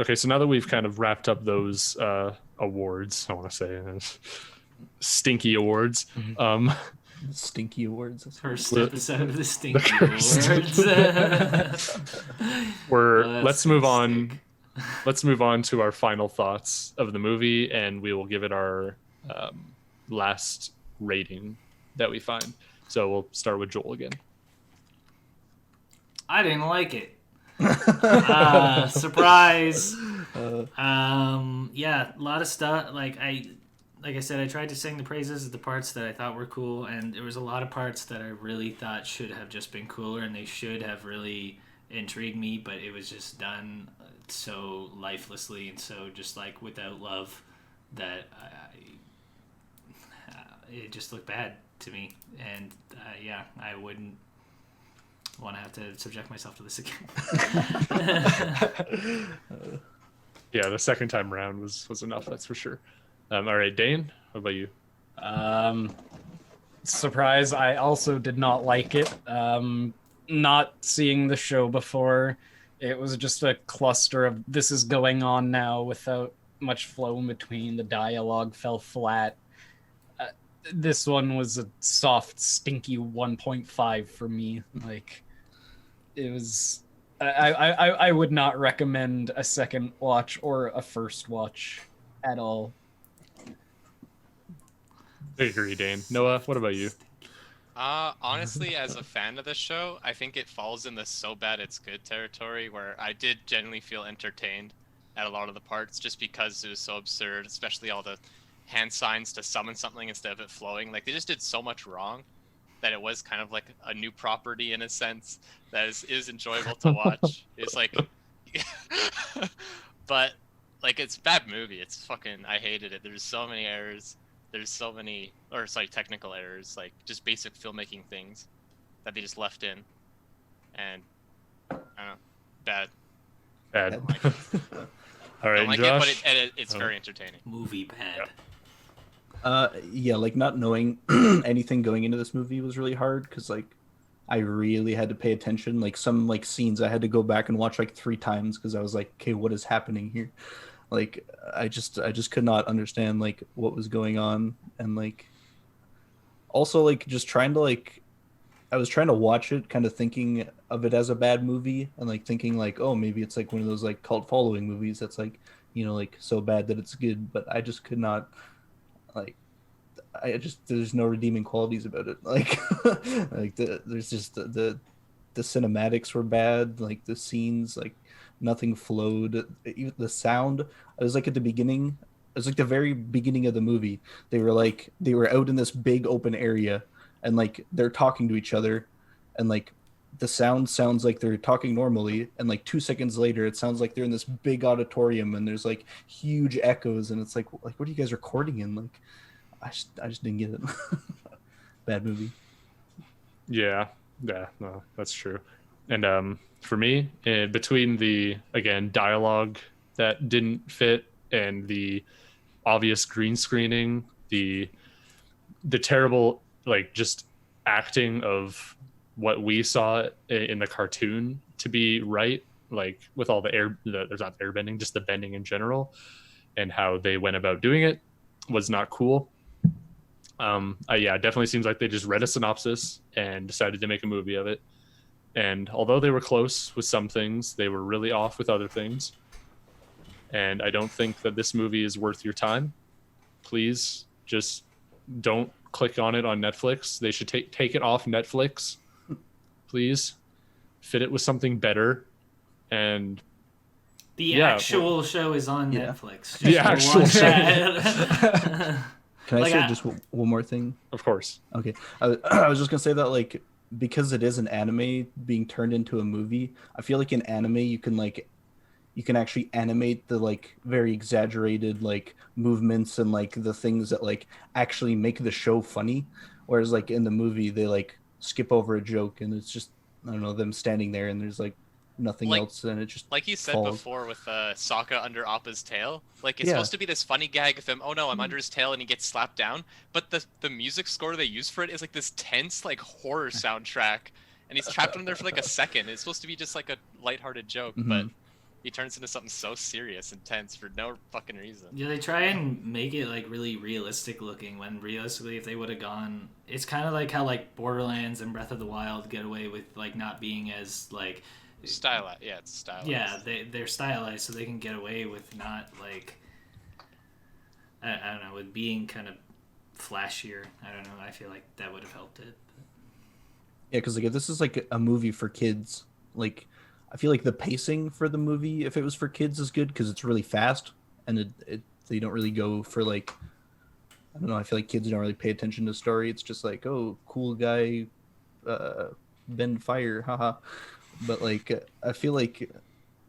Okay, so now that we've kind of wrapped up those awards, I want to say stinky awards. Stinky awards. That's First Well, episode of the Stinky first- Awards. That's Let's move gonna on. stick. Let's move on to our final thoughts of the movie, and we will give it our last rating that we find. So we'll start with Joel again. I didn't like it. Surprise. Yeah, a lot of stuff. Like I said, I tried to sing the praises of the parts that I thought were cool, and there was a lot of parts that I really thought should have just been cooler, and they should have really intrigued me, but it was just done so lifelessly and so just like without love that it just looked bad to me. And yeah, I wouldn't want to have to subject myself to this again. Yeah, the second time around was enough, that's for sure. All right, Dane, what about you? Surprise, I also did not like it. Not seeing the show before, it was just a cluster of this is going on now without much flow in between. The dialogue fell flat. This one was a soft, stinky 1.5 for me. Like, it was... I would not recommend a second watch or a first watch at all. I agree, Dane. Noah, what about you? Honestly, as a fan of the show, I think it falls in the so bad it's good territory, where I did genuinely feel entertained at a lot of the parts just because it was so absurd, especially all the hand signs to summon something instead of it flowing. Like, they just did so much wrong that it was kind of like a new property in a sense that is enjoyable to watch. It's like, but like, it's a bad movie. It's fucking, I hated it. There's so many errors. There's so many, technical errors, like just basic filmmaking things that they just left in, and I don't know, bad. Bad. Don't like it. All right, Don't like Josh. it, but it's very entertaining. Movie bad. Yeah, like not knowing anything going into this movie was really hard because like I really had to pay attention. Like some like scenes I had to go back and watch like 3 times because I was like, okay, what is happening here? Like I just could not understand like what was going on, and like also like just trying to like I was trying to watch it kind of thinking of it as a bad movie and like thinking like, oh, maybe it's like one of those like cult following movies that's like, you know, like so bad that it's good, but I just could not like there's no redeeming qualities about it. Like like there's just the cinematics were bad, like the scenes, like nothing flowed. Even the sound, it was like at the beginning, it was like the very beginning of the movie, they were out in this big open area and like they're talking to each other, and like the sound sounds like they're talking normally, and like 2 seconds later it sounds like they're in this big auditorium and there's like huge echoes, and it's like what are you guys recording in? Like I just didn't get it. Bad movie. Yeah, no, that's true. And for me, between the again dialogue that didn't fit and the obvious green screening, the terrible like just acting of what we saw in the cartoon to be right, like with all there's not airbending, just the bending in general, and how they went about doing it was not cool. Yeah, it definitely seems like they just read a synopsis and decided to make a movie of it. And although they were close with some things, they were really off with other things. And I don't think that this movie is worth your time. Please just don't click on it on Netflix. They should take it off Netflix. Please fit it with something better. And The actual show is on Yeah. Netflix. The Just actual watch show. that. Can I Like, say just one more thing? of course, Okay, I was just gonna say that like because it is an anime being turned into a movie, I feel like in anime you can actually animate the like very exaggerated like movements and like the things that like actually make the show funny, whereas like in the movie they like skip over a joke and it's just, I don't know, them standing there and there's like nothing Like- else, and it just Like you said falls. before with Sokka under Appa's tail, like it's Yeah. supposed to be this funny gag of him, oh no, I'm under his tail, and he gets slapped down. But the music score they use for it is like this tense like horror soundtrack, and he's trapped in there for like a second. It's supposed to be just like a lighthearted joke, but Mhm. he turns into something so serious and tense for no fucking reason. Yeah, they try and make it like really realistic looking when realistically if they would have gone, it's kind of like how like Borderlands and Breath of the Wild get away with like not being as like Stylized. Yeah, it's stylized. yeah, they're stylized so they can get away with not like I don't know, with being kind of flashier. I don't know. I feel like that would have helped it. Yeah, because like if this is like a movie for kids, like I feel like the pacing for the movie, if it was for kids, is good because it's really fast and they don't really go for like I don't know. I feel like kids don't really pay attention to story. It's just like, oh, cool guy, bend fire, haha. But like I feel like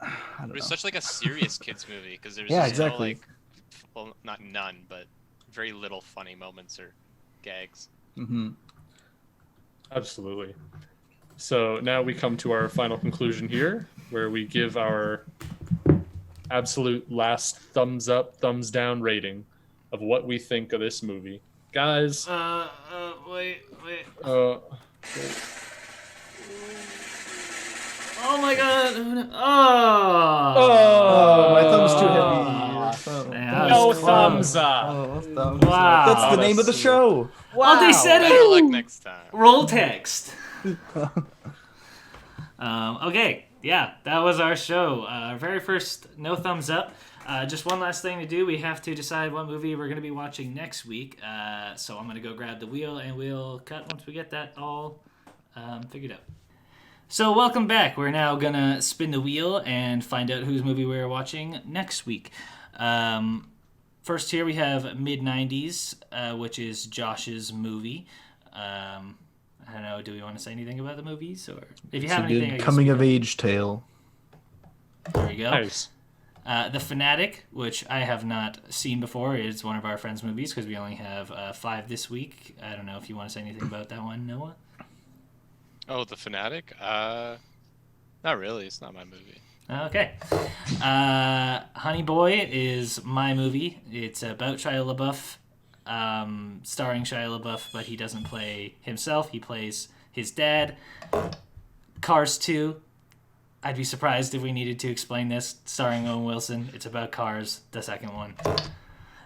I don't know. It was such like a serious kids movie because there's Yeah, just no, exactly. like, well, not none, but very little funny moments or gags. Mm-hmm. Absolutely. So now we come to our final conclusion here, where we give our absolute last thumbs up, thumbs down rating of what we think of this movie. Guys, Wait. uh, Oh my god. Oh, my thumb's too heavy. Yeah, No was close. thumbs up. Oh, thumbs Wow. up. That's the name of the show. Oh, they said Better it. luck next time. Roll text. Okay, yeah, that was our show. Our very first no thumbs up. Just one last thing to do. We have to decide what movie we're going to be watching next week. So I'm going to go grab the wheel and we'll cut once we get that all figured out. So welcome back. We're now going to spin the wheel and find out whose movie we're watching next week. First here we have Mid-90s, which is Josh's movie. I don't know, do we want to say anything about the movies? Or if you It's have a anything, I good guess coming we of can- age tale. There we go. nice. The Fanatic, which I have not seen before, is one of our friends' movies because we only have 5 this week. I don't know if you want to say anything about that one, Noah? Oh, The Fanatic? Not really. It's not my movie. Okay. Honey Boy is my movie. It's about Shia LaBeouf, starring Shia LaBeouf, but he doesn't play himself. He plays his dad. Cars 2. I'd be surprised if we needed to explain this. Starring Owen Wilson. It's about cars, the second one.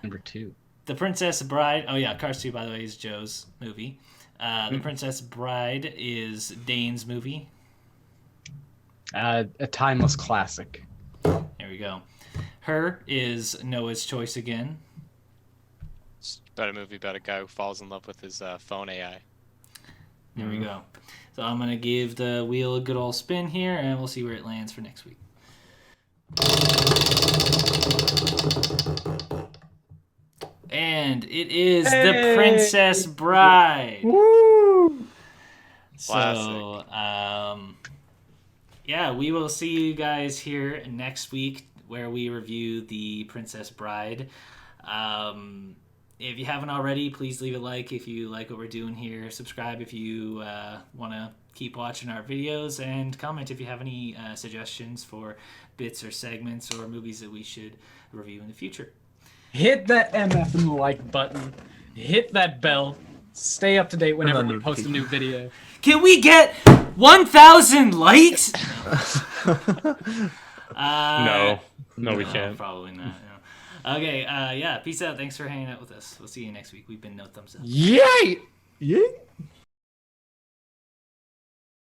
Number 2. The Princess Bride. Oh, yeah, Cars 2, by the way, is Joe's movie. The Princess Bride is Dayne's movie. A timeless classic. There we go. Her is Noah's Choice again. It's about a movie about a guy who falls in love with his phone AI. There we go. So I'm going to give the wheel a good old spin here, and we'll see where it lands for next week. And it is The Princess Bride. Woo! So, yeah, we will see you guys here next week where we review The Princess Bride. If you haven't already, please leave a like if you like what we're doing here. Subscribe if you want to keep watching our videos, and comment if you have any suggestions for bits or segments or movies that we should review in the future. Hit that MF and like button. Hit that bell. Stay up to date whenever on we post a new video. Can we get 1,000 likes? No, we No, can't. Probably not. No. Okay, yeah, peace out. Thanks for hanging out with us. We'll see you next week. We've been No Thumbs Up. Yay! Yeah.